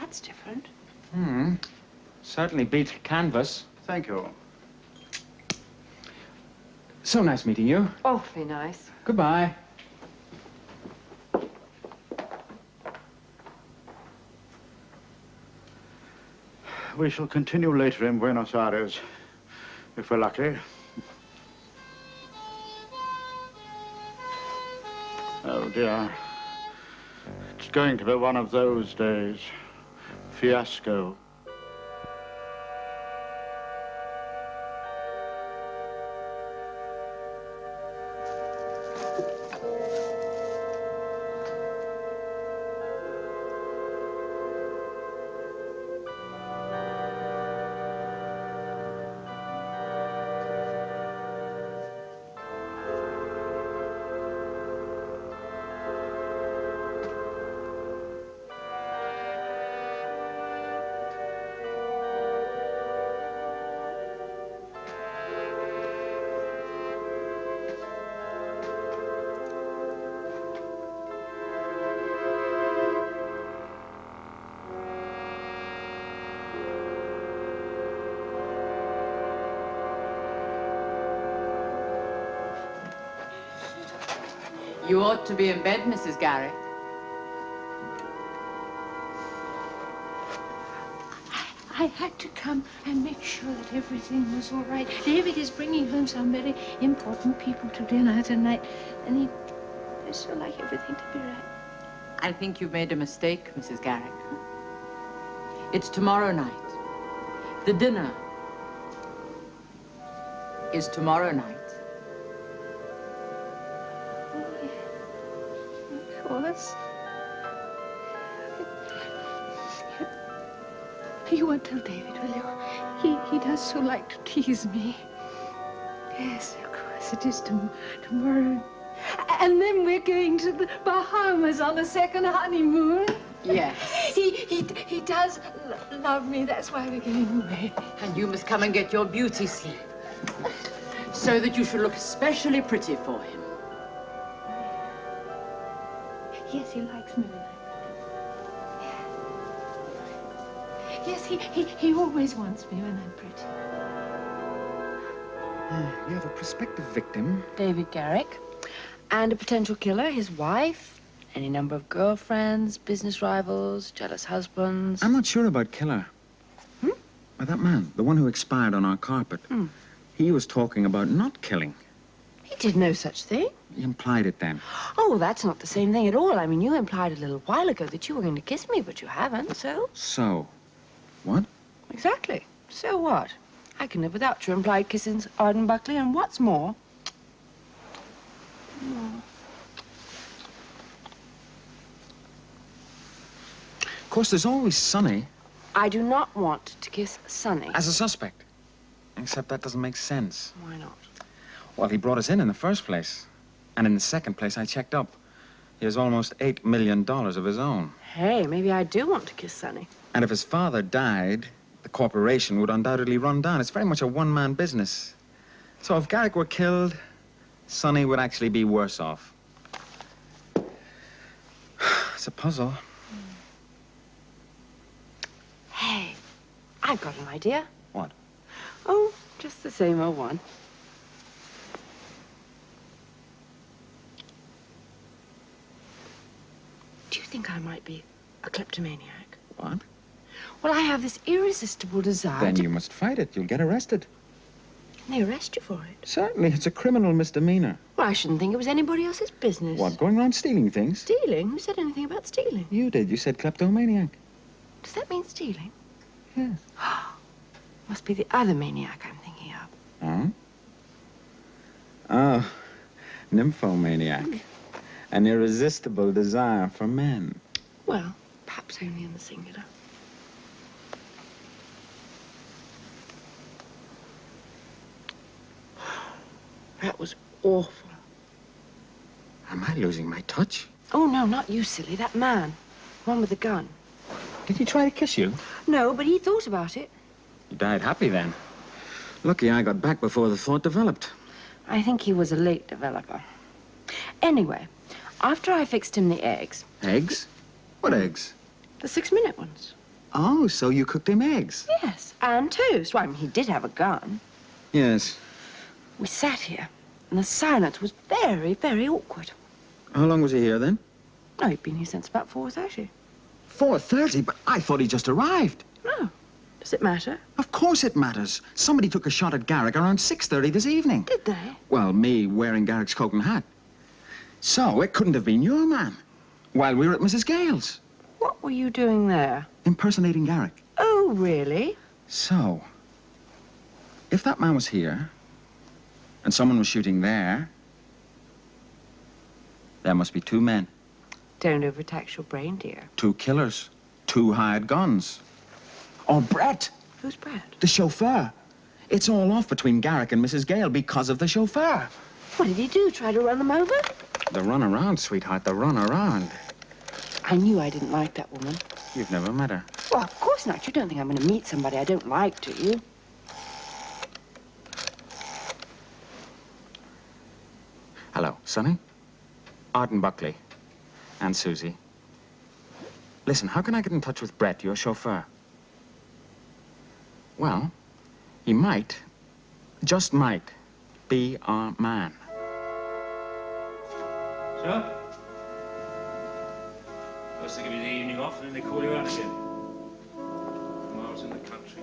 Speaker 6: that's different.
Speaker 5: Certainly beat canvas.
Speaker 1: Thank you.
Speaker 5: So nice meeting you.
Speaker 6: Awfully nice.
Speaker 5: Goodbye.
Speaker 1: We shall continue later in Buenos Aires, if we're lucky. Oh, dear. It's going to be one of those days. Fiasco.
Speaker 10: You ought to be in bed, Mrs. Garrick.
Speaker 9: I had to come and make sure that everything was all right. David is bringing home some very important people to dinner tonight, and I so like everything to be right.
Speaker 10: I think you've made a mistake, Mrs. Garrick. It's tomorrow night. The dinner is tomorrow night.
Speaker 9: Of course. You won't tell David, will you? He does so like to tease me. Yes, of course, it is tomorrow. And then we're going to the Bahamas on a second honeymoon.
Speaker 10: Yes.
Speaker 9: He does love me. That's why we're going away.
Speaker 10: And you must come and get your beauty sleep, so that you shall look especially pretty for him.
Speaker 9: Yes, he likes me when I'm pretty. Yes, he always wants me when I'm pretty.
Speaker 5: You have a prospective victim.
Speaker 6: David Garrick. And a potential killer, his wife, any number of girlfriends, business rivals, jealous husbands.
Speaker 5: I'm not sure about killer.
Speaker 6: Hmm?
Speaker 5: Well, that man, the one who expired on our carpet, he was talking about not killing.
Speaker 6: He did no such thing.
Speaker 5: He implied it then.
Speaker 6: Oh, that's not the same thing at all. I mean, you implied a little while ago that you were going to kiss me, but you haven't, so...
Speaker 5: So, what?
Speaker 6: Exactly. So what? I can live without your implied kissing Arden Buckley, and what's more...
Speaker 5: Of course, there's always Sonny.
Speaker 6: I do not want to kiss Sonny.
Speaker 5: As a suspect. Except that doesn't make sense.
Speaker 6: Why not?
Speaker 5: Well, he brought us in the first place. And in the second place, I checked up. He has almost $8 million of his own.
Speaker 6: Hey, maybe I do want to kiss Sonny.
Speaker 5: And if his father died, the corporation would undoubtedly run down. It's very much a one-man business. So if Garrick were killed, Sonny would actually be worse off. It's a puzzle.
Speaker 6: Hey, I've got an idea.
Speaker 5: What?
Speaker 6: Oh, just the same old one. Do you think I might be a kleptomaniac?
Speaker 5: What?
Speaker 6: Well, I have this irresistible desire
Speaker 5: Then
Speaker 6: to...
Speaker 5: you must fight it. You'll get arrested.
Speaker 6: Can they arrest you for it?
Speaker 5: Certainly, it's a criminal misdemeanor.
Speaker 6: Well, I shouldn't think it was anybody else's business.
Speaker 5: What, going around stealing things?
Speaker 6: Stealing? Who said anything about stealing?
Speaker 5: You did. You said kleptomaniac.
Speaker 6: Does that mean stealing?
Speaker 5: Yes.
Speaker 6: Must be the other maniac I'm thinking of.
Speaker 5: Huh? Oh, nymphomaniac. An irresistible desire for men.
Speaker 6: Well, perhaps only in the singular. That was awful.
Speaker 5: Am I losing my touch?
Speaker 6: Oh, no, not you, silly. That man. One with the gun.
Speaker 5: Did he try to kiss you?
Speaker 6: No, but he thought about it.
Speaker 5: You died happy then. Lucky I got back before the thought developed.
Speaker 6: I think he was a late developer. Anyway, after I fixed him the eggs...
Speaker 5: Eggs? What eggs?
Speaker 6: The 6-minute ones.
Speaker 5: Oh, so you cooked him eggs?
Speaker 6: Yes, and toast. Well, I mean, he did have a gun.
Speaker 5: Yes.
Speaker 6: We sat here, and the silence was very, very awkward.
Speaker 5: How long was he here then?
Speaker 6: Oh, he'd been here since about 4:30.
Speaker 5: 4:30? But I thought he just arrived.
Speaker 6: Oh, does it matter?
Speaker 5: Of course it matters. Somebody took a shot at Garrick around 6:30 this evening.
Speaker 6: Did they?
Speaker 5: Well, me wearing Garrick's coat and hat. So it couldn't have been your man. While we were at Mrs. Gale's.
Speaker 6: What were you doing there?
Speaker 5: Impersonating Garrick.
Speaker 6: Oh, really?
Speaker 5: So, if that man was here, and someone was shooting there, there must be 2 men.
Speaker 6: Don't overtax your brain, dear.
Speaker 5: 2 killers. 2 hired guns. Or Brett,
Speaker 6: Who's Brad?
Speaker 5: the chauffeur. It's all off between Garrick and Mrs. Gale because of the chauffeur.
Speaker 6: What did he do? Try to run them over?
Speaker 5: The run around, sweetheart, the run around.
Speaker 6: I knew I didn't like that woman.
Speaker 5: You've never met her.
Speaker 6: Well, of course not. You don't think I'm going to meet somebody I don't like, do you?
Speaker 5: Hello, Sonny. Arden Buckley. And Susie. Listen, how can I get in touch with Brett, your chauffeur? Well, he might, just might, be our man.
Speaker 12: So? First they give you the evening off, and then they call you out again. Miles in the country.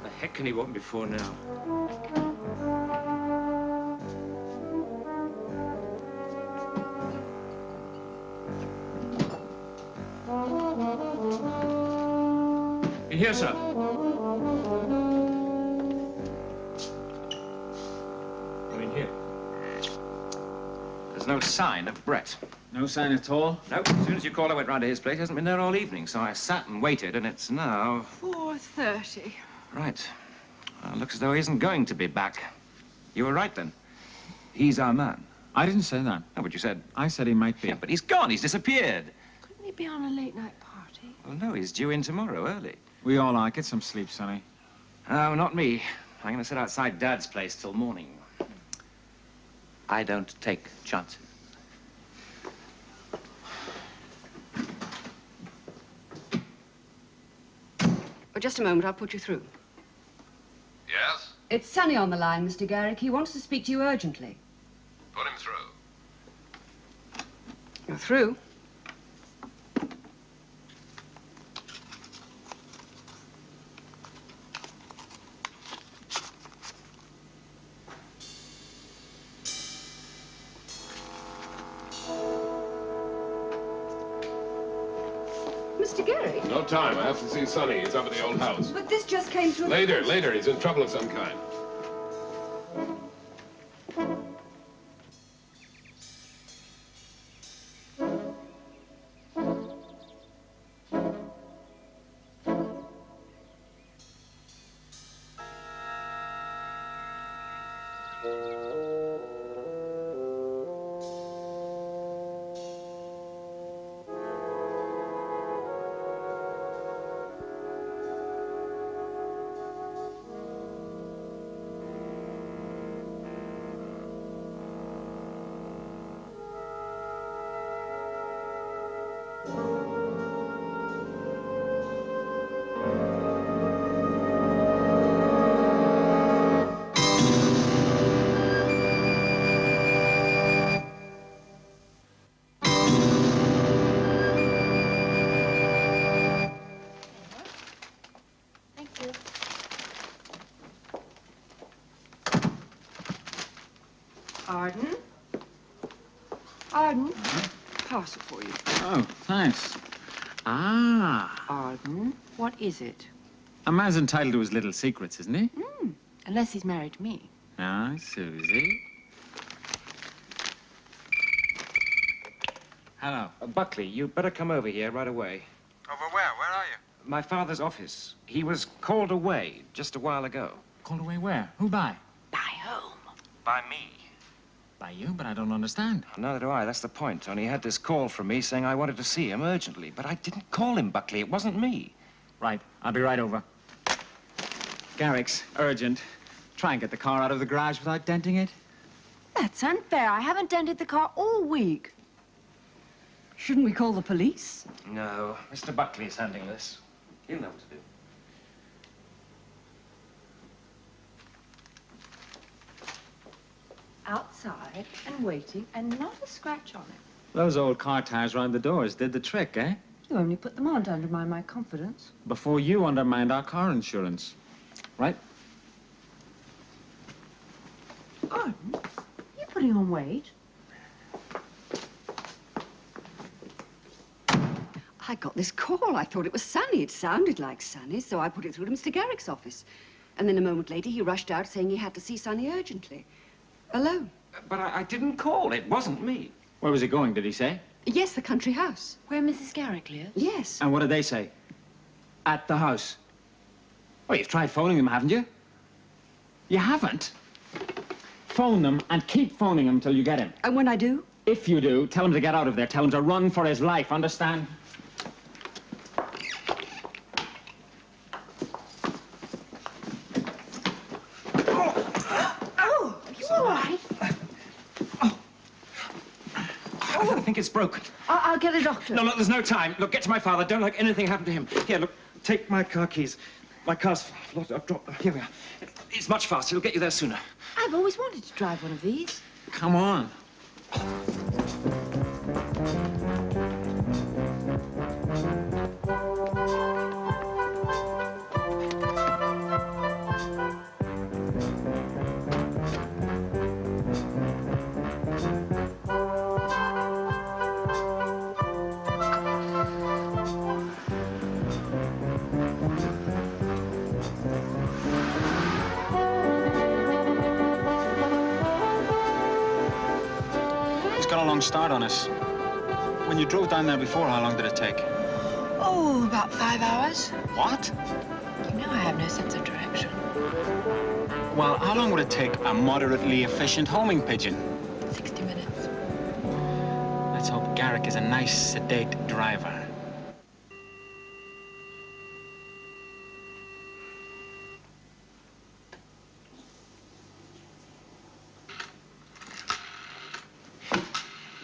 Speaker 12: What can he want me for now? In here, sir. Come in here.
Speaker 3: There's no sign of Brett.
Speaker 5: No sign at all?
Speaker 3: No. As soon as you called, I went round to his place. He hasn't been there all evening, so I sat and waited, and it's now...
Speaker 6: 4:30.
Speaker 3: Right. Well, looks as though he isn't going to be back. You were right, then. He's our man.
Speaker 5: I didn't say that.
Speaker 3: No, but you said...
Speaker 5: I said he might be.
Speaker 3: Yeah, but he's gone. He's disappeared.
Speaker 6: Couldn't he be on a late-night party?
Speaker 3: Well, no, he's due in tomorrow early.
Speaker 5: We all are. Get some sleep, Sonny.
Speaker 3: Oh, not me. I'm going to sit outside Dad's place till morning. I don't take chances.
Speaker 2: Oh, just a moment, I'll put you through.
Speaker 4: Yes?
Speaker 2: It's Sonny on the line, Mr. Garrick. He wants to speak to you urgently.
Speaker 4: Put him through.
Speaker 2: You're through. Mr. Garrick?
Speaker 4: No time. I have to see Sonny. He's up at the old house.
Speaker 2: But this just came through...
Speaker 4: Later. He's in trouble of some kind.
Speaker 6: Arden? Arden? Parcel for you.
Speaker 5: Oh, thanks. Ah.
Speaker 6: Arden, what is it?
Speaker 5: A man's entitled to his little secrets, isn't he?
Speaker 6: Unless he's married to me.
Speaker 5: Ah, Susie. Hello.
Speaker 3: Buckley, you better come over here right away.
Speaker 13: Over where? Where are you?
Speaker 3: My father's office. He was called away just a while ago.
Speaker 5: Called away where? Who by?
Speaker 6: By whom?
Speaker 3: By me.
Speaker 5: By you, but I don't understand.
Speaker 3: Neither do I. That's the point. Only he had this call from me saying I wanted to see him urgently. But I didn't call him, Buckley. It wasn't me.
Speaker 5: Right. I'll be right over. Garrick's, urgent. Try and get the car out of the garage without denting it.
Speaker 6: That's unfair. I haven't dented the car all week.
Speaker 2: Shouldn't we call the police?
Speaker 3: No. Mr. Buckley's handling this. He'll know what to do.
Speaker 6: Outside and waiting and not a scratch on it.
Speaker 5: Those old car tires round the doors did the trick, eh?
Speaker 6: You only put them on to undermine my confidence.
Speaker 5: Before you undermined our car insurance. Right?
Speaker 6: Arden, you're putting on weight.
Speaker 2: I got this call. I thought it was Sonny. It sounded like Sonny, so I put it through to Mr. Garrick's office. And then a moment later, he rushed out saying he had to see Sonny urgently. Alone.
Speaker 3: But I didn't call. It wasn't me.
Speaker 5: Where was he going, did he say?
Speaker 2: Yes, the country house.
Speaker 6: Where Mrs. Garrick lives?
Speaker 2: Yes.
Speaker 5: And what did they say? At the house. Well, you've tried phoning them, haven't you? You haven't? Phone them and keep phoning him till you get him.
Speaker 2: And when I do?
Speaker 5: If you do, tell him to get out of there. Tell him to run for his life, understand? It's broken.
Speaker 6: I'll get a doctor.
Speaker 5: No, look, there's no time. Look, get to my father. Don't let anything happen to him. Here, look, take my car keys. My car's I've dropped. Here we are. It's much faster. It'll get you there sooner.
Speaker 6: I've always wanted to drive one of these.
Speaker 5: Come on. He's got a long start on us. When you drove down there before, how long did it take?
Speaker 14: Oh, about 5 hours.
Speaker 5: What?
Speaker 14: You know I have no sense of direction.
Speaker 5: Well, how long would it take a moderately efficient homing pigeon?
Speaker 14: 60 minutes.
Speaker 5: Let's hope Garrick is a nice, sedate driver.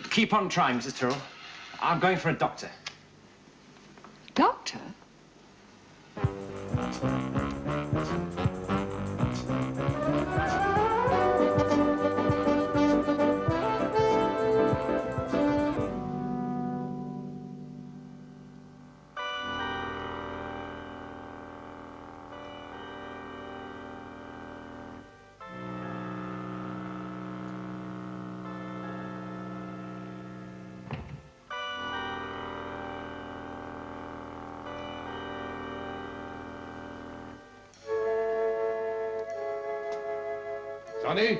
Speaker 3: Keep on trying, Mrs. Tyrrell. I'm going for a doctor.
Speaker 2: Doctor?
Speaker 4: Sonny?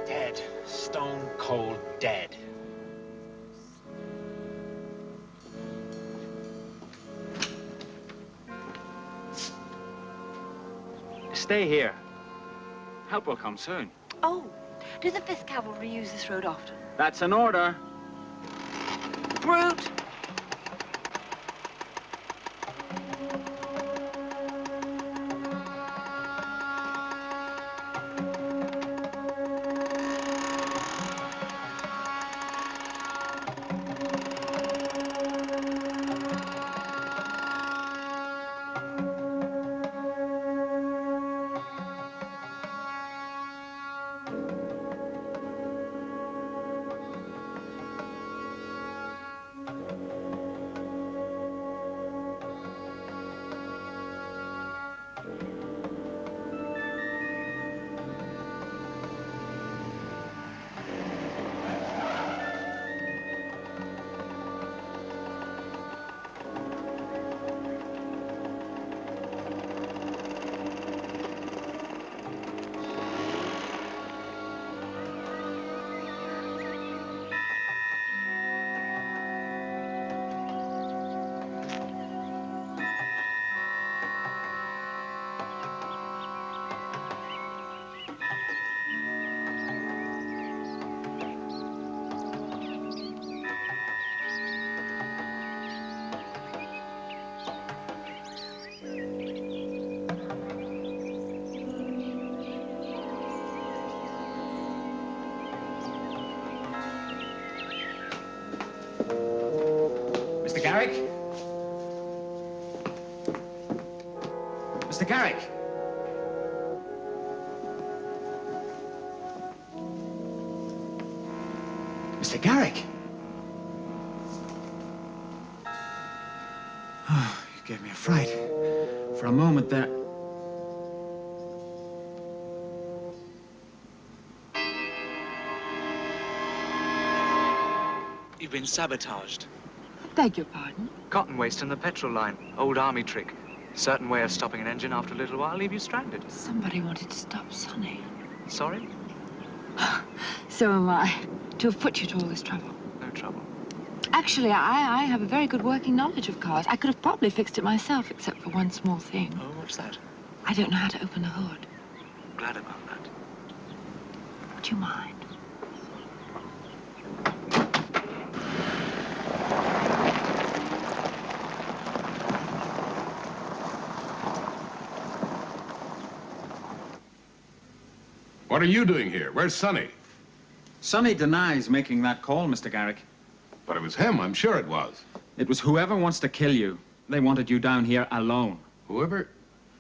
Speaker 5: Dead. Stone cold dead. Stay here. Help will come soon.
Speaker 2: Oh, do the 5th Cavalry use this road often?
Speaker 5: That's an order.
Speaker 2: Brute!
Speaker 3: Mr. Garrick? Mr. Garrick? Mr. Garrick?
Speaker 5: Oh, you gave me a fright. For a moment there...
Speaker 15: You've been sabotaged.
Speaker 14: Beg your pardon?
Speaker 15: Cotton waste in the petrol line. Old army trick. Certain way of stopping an engine after a little while, leave you stranded.
Speaker 14: Somebody wanted to stop Sonny.
Speaker 15: Sorry?
Speaker 14: So am I. To have put you to all this trouble.
Speaker 15: No trouble.
Speaker 14: Actually, I have a very good working knowledge of cars. I could have probably fixed it myself, except for one small thing.
Speaker 15: Oh, what's that?
Speaker 14: I don't know how to open the hood.
Speaker 15: Glad about that.
Speaker 14: Would you mind?
Speaker 4: What are you doing here? Where's Sonny?
Speaker 5: Sonny denies making that call, Mr. Garrick.
Speaker 4: But it was him, I'm sure it was.
Speaker 5: It was whoever wants to kill you. They wanted you down here alone.
Speaker 4: Whoever?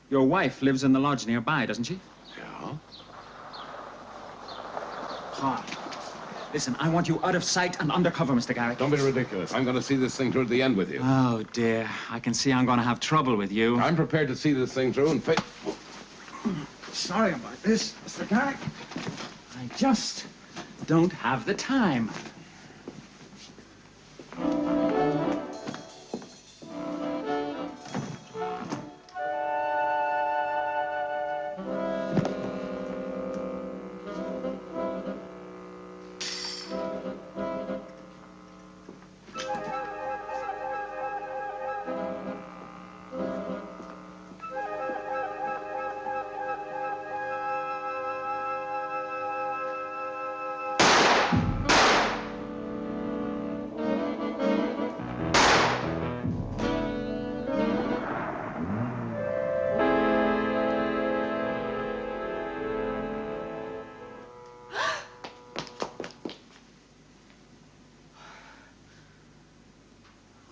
Speaker 5: Your wife lives in the lodge nearby, doesn't she?
Speaker 4: Yeah.
Speaker 5: Hard. Listen, I want you out of sight and undercover, Mr. Garrick.
Speaker 4: Don't be ridiculous. I'm going to see this thing through to the end with you.
Speaker 5: Oh, dear. I can see I'm going to have trouble with you.
Speaker 4: I'm prepared to see this thing through and face...
Speaker 5: Sorry about this, Mr. Garrick. I just don't have the time.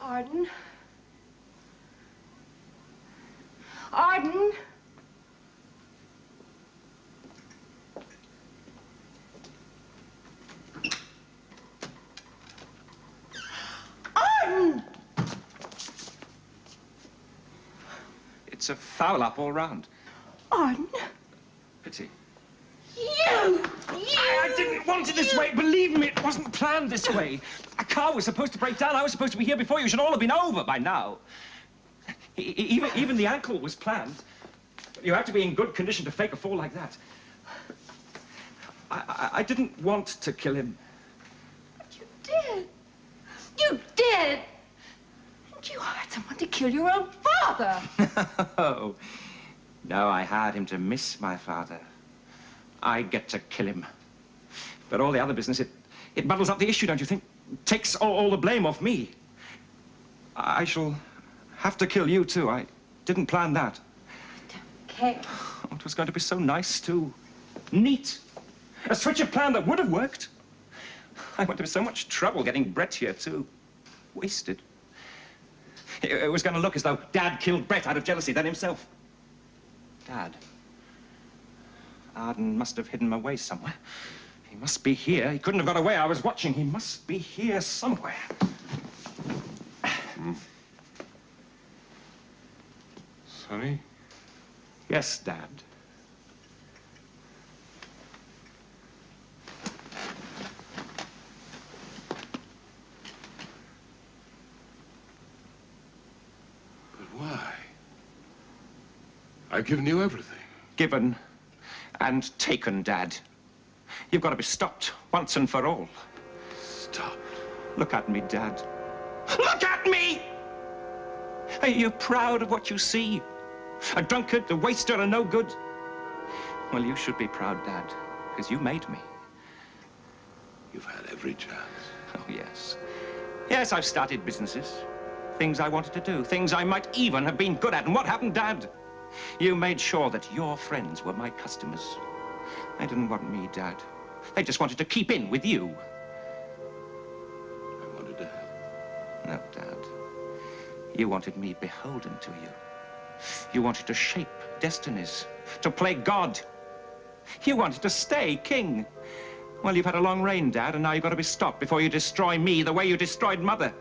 Speaker 9: Arden? Arden? Arden!
Speaker 3: It's a foul up all round.
Speaker 9: Arden?
Speaker 3: Pity.
Speaker 12: I didn't want it this way. Believe me, it wasn't planned this way. A car was supposed to break down. I was supposed to be here before you. It should all have been over by now. Even the ankle was planned. You have to be in good condition to fake a fall like that. I didn't want to kill him.
Speaker 9: But you did. You did. And you hired someone to kill your own father.
Speaker 3: Oh, no, I hired him to miss my father. I get to kill him. But all the other business, it muddles up the issue, don't you think? Takes all the blame off me. I shall have to kill you, too. I didn't plan that.
Speaker 9: Okay.
Speaker 3: Oh, it was going to be so nice, too. Neat. A switch of plan that would have worked. I went to so much trouble getting Brett here, too. Wasted. It was going to look as though Dad killed Brett out of jealousy, then himself. Dad. Arden must have hidden him away somewhere. He must be here. He couldn't have got away. I was watching. He must be here somewhere.
Speaker 4: Sonny?
Speaker 3: Yes, Dad.
Speaker 4: But why? I've given you everything.
Speaker 3: Given and taken, Dad. You've got to be stopped once and for all.
Speaker 4: Stop.
Speaker 3: Look at me, Dad. Look at me! Are you proud of what you see? A drunkard, a waster, and no good? Well, you should be proud, Dad, because you made me.
Speaker 4: You've had every chance.
Speaker 3: Oh, yes. Yes, I've started businesses. Things I wanted to do. Things I might even have been good at. And what happened, Dad? You made sure that your friends were my customers. They didn't want me, Dad. They just wanted to keep in with you.
Speaker 4: I wanted to help.
Speaker 3: No, Dad. You wanted me beholden to you. You wanted to shape destinies, to play God. You wanted to stay king. Well, you've had a long reign, Dad, and now you've got to be stopped before you destroy me the way you destroyed Mother.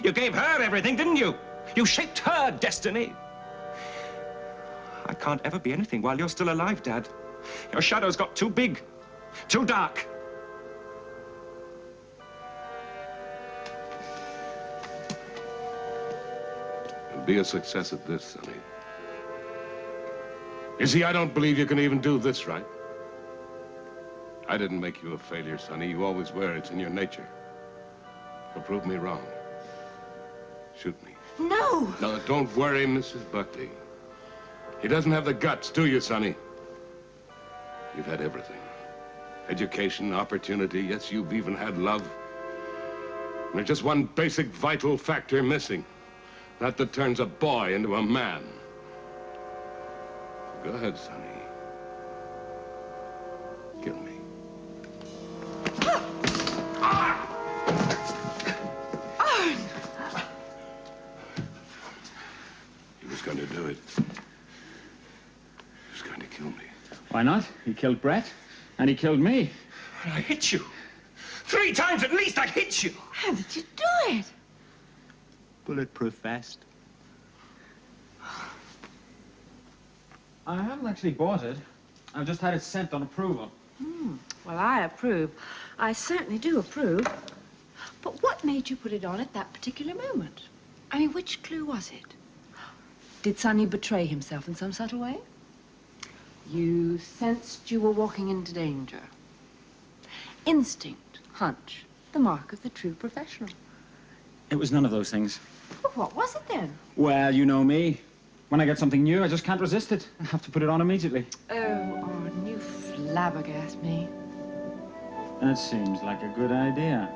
Speaker 3: You gave her everything, didn't you? You shaped her destiny. I can't ever be anything while you're still alive, Dad. Your shadow's got too big, too dark.
Speaker 4: And be a success at this, Sonny. You see, I don't believe you can even do this right. I didn't make you a failure, Sonny. You always were. It's in your nature. So prove me wrong. Shoot me.
Speaker 9: No.
Speaker 4: No, don't worry, Mrs. Buckley. He doesn't have the guts, do you, Sonny? You've had everything. Education, opportunity, yes, you've even had love. And there's just one basic vital factor missing. That that turns a boy into a man. Go ahead, Sonny.
Speaker 5: Why not? He killed Brett, and he killed me.
Speaker 12: I hit you. 3 times at least I hit you.
Speaker 8: How did you do it?
Speaker 5: Bulletproof vest. I haven't actually bought it. I've just had it sent on approval.
Speaker 6: Well, I approve. I certainly do approve. But what made you put it on at that particular moment? I mean, which clue was it? Did Sonny betray himself in some subtle way? You sensed you were walking into danger. Instinct, hunch, the mark of the true professional.
Speaker 5: It was none of those things.
Speaker 6: Well, what was it then?
Speaker 5: Well, you know me. When I get something new, I just can't resist it. I have to put it on immediately.
Speaker 6: Oh, you flabbergast me.
Speaker 5: That seems like a good idea.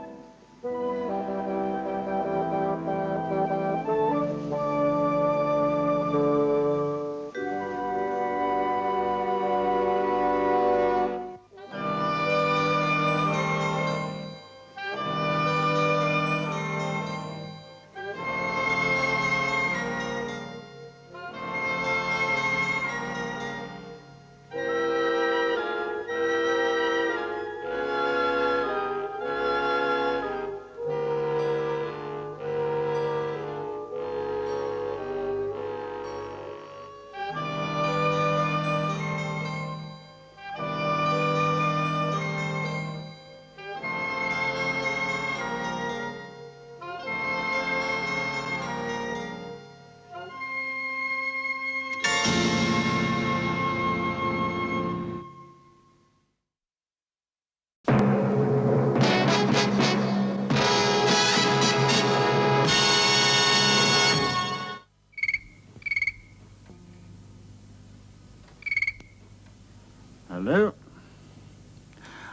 Speaker 1: Hello?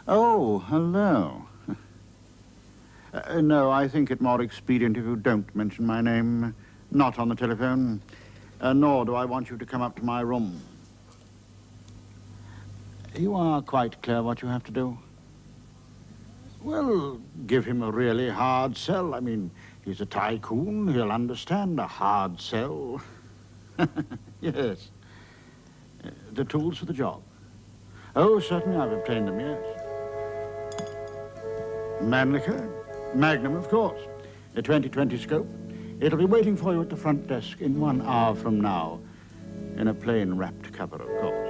Speaker 1: Oh, hello. No, I think it more expedient if you don't mention my name. Not on the telephone. Nor do I want you to come up to my room. You are quite clear what you have to do. Well, give him a really hard sell. I mean, he's a tycoon. He'll understand a hard sell. Yes. The tools for the job. Oh, certainly I've obtained them, yes. Mannlicher, Magnum, of course. A 20/20 scope. It'll be waiting for you at the front desk in 1 hour from now. In a plain wrapped cover, of course.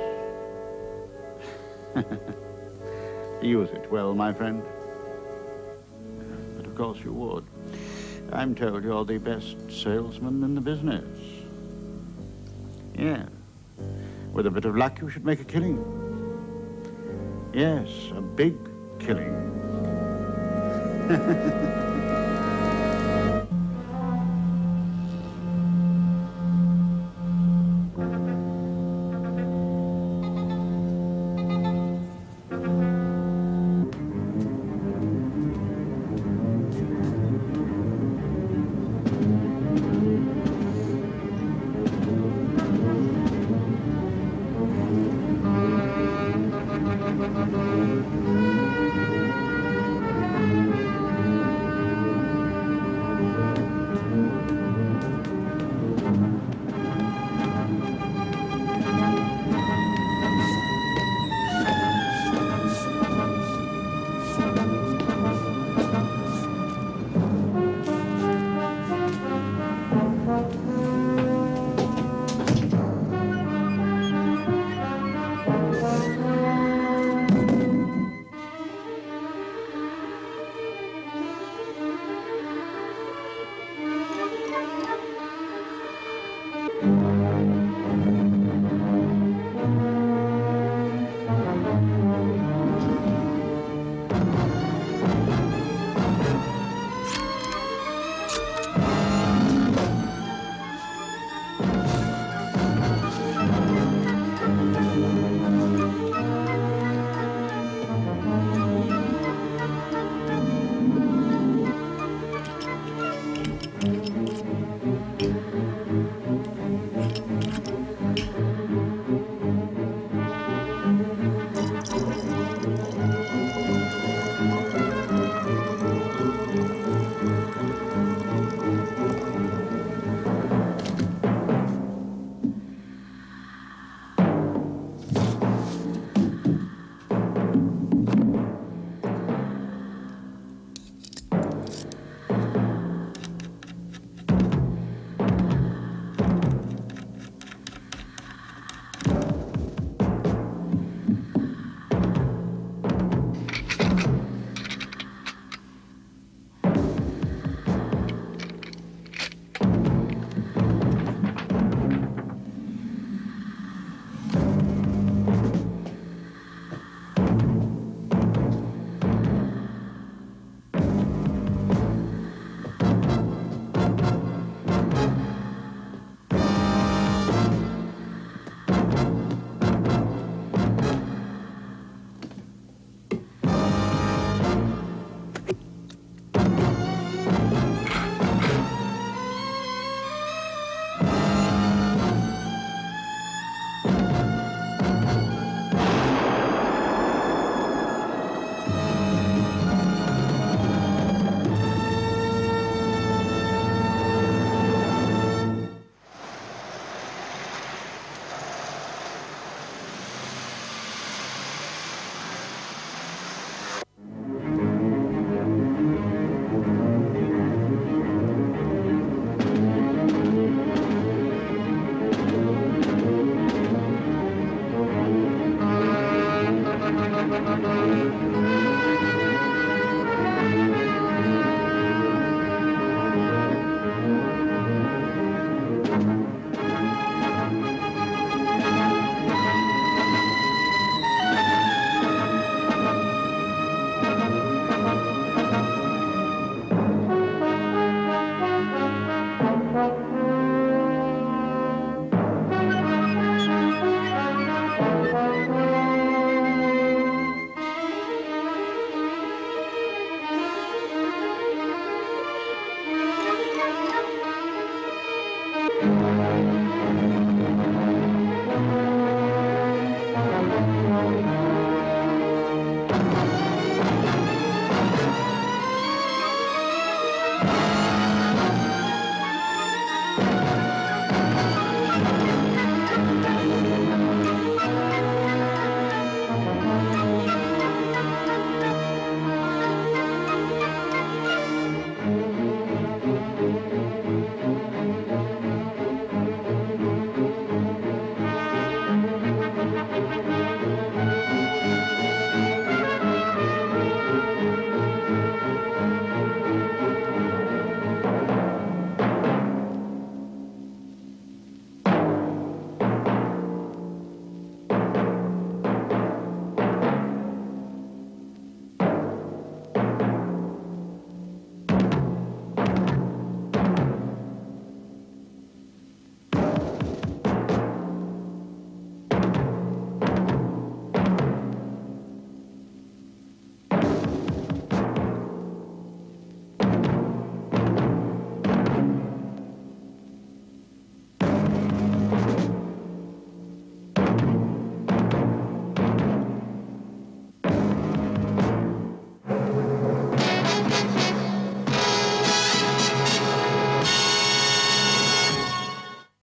Speaker 1: Use it well, my friend. But of course you would. I'm told you're the best salesman in the business. Yeah. With a bit of luck, you should make a killing. Yes, a big killing.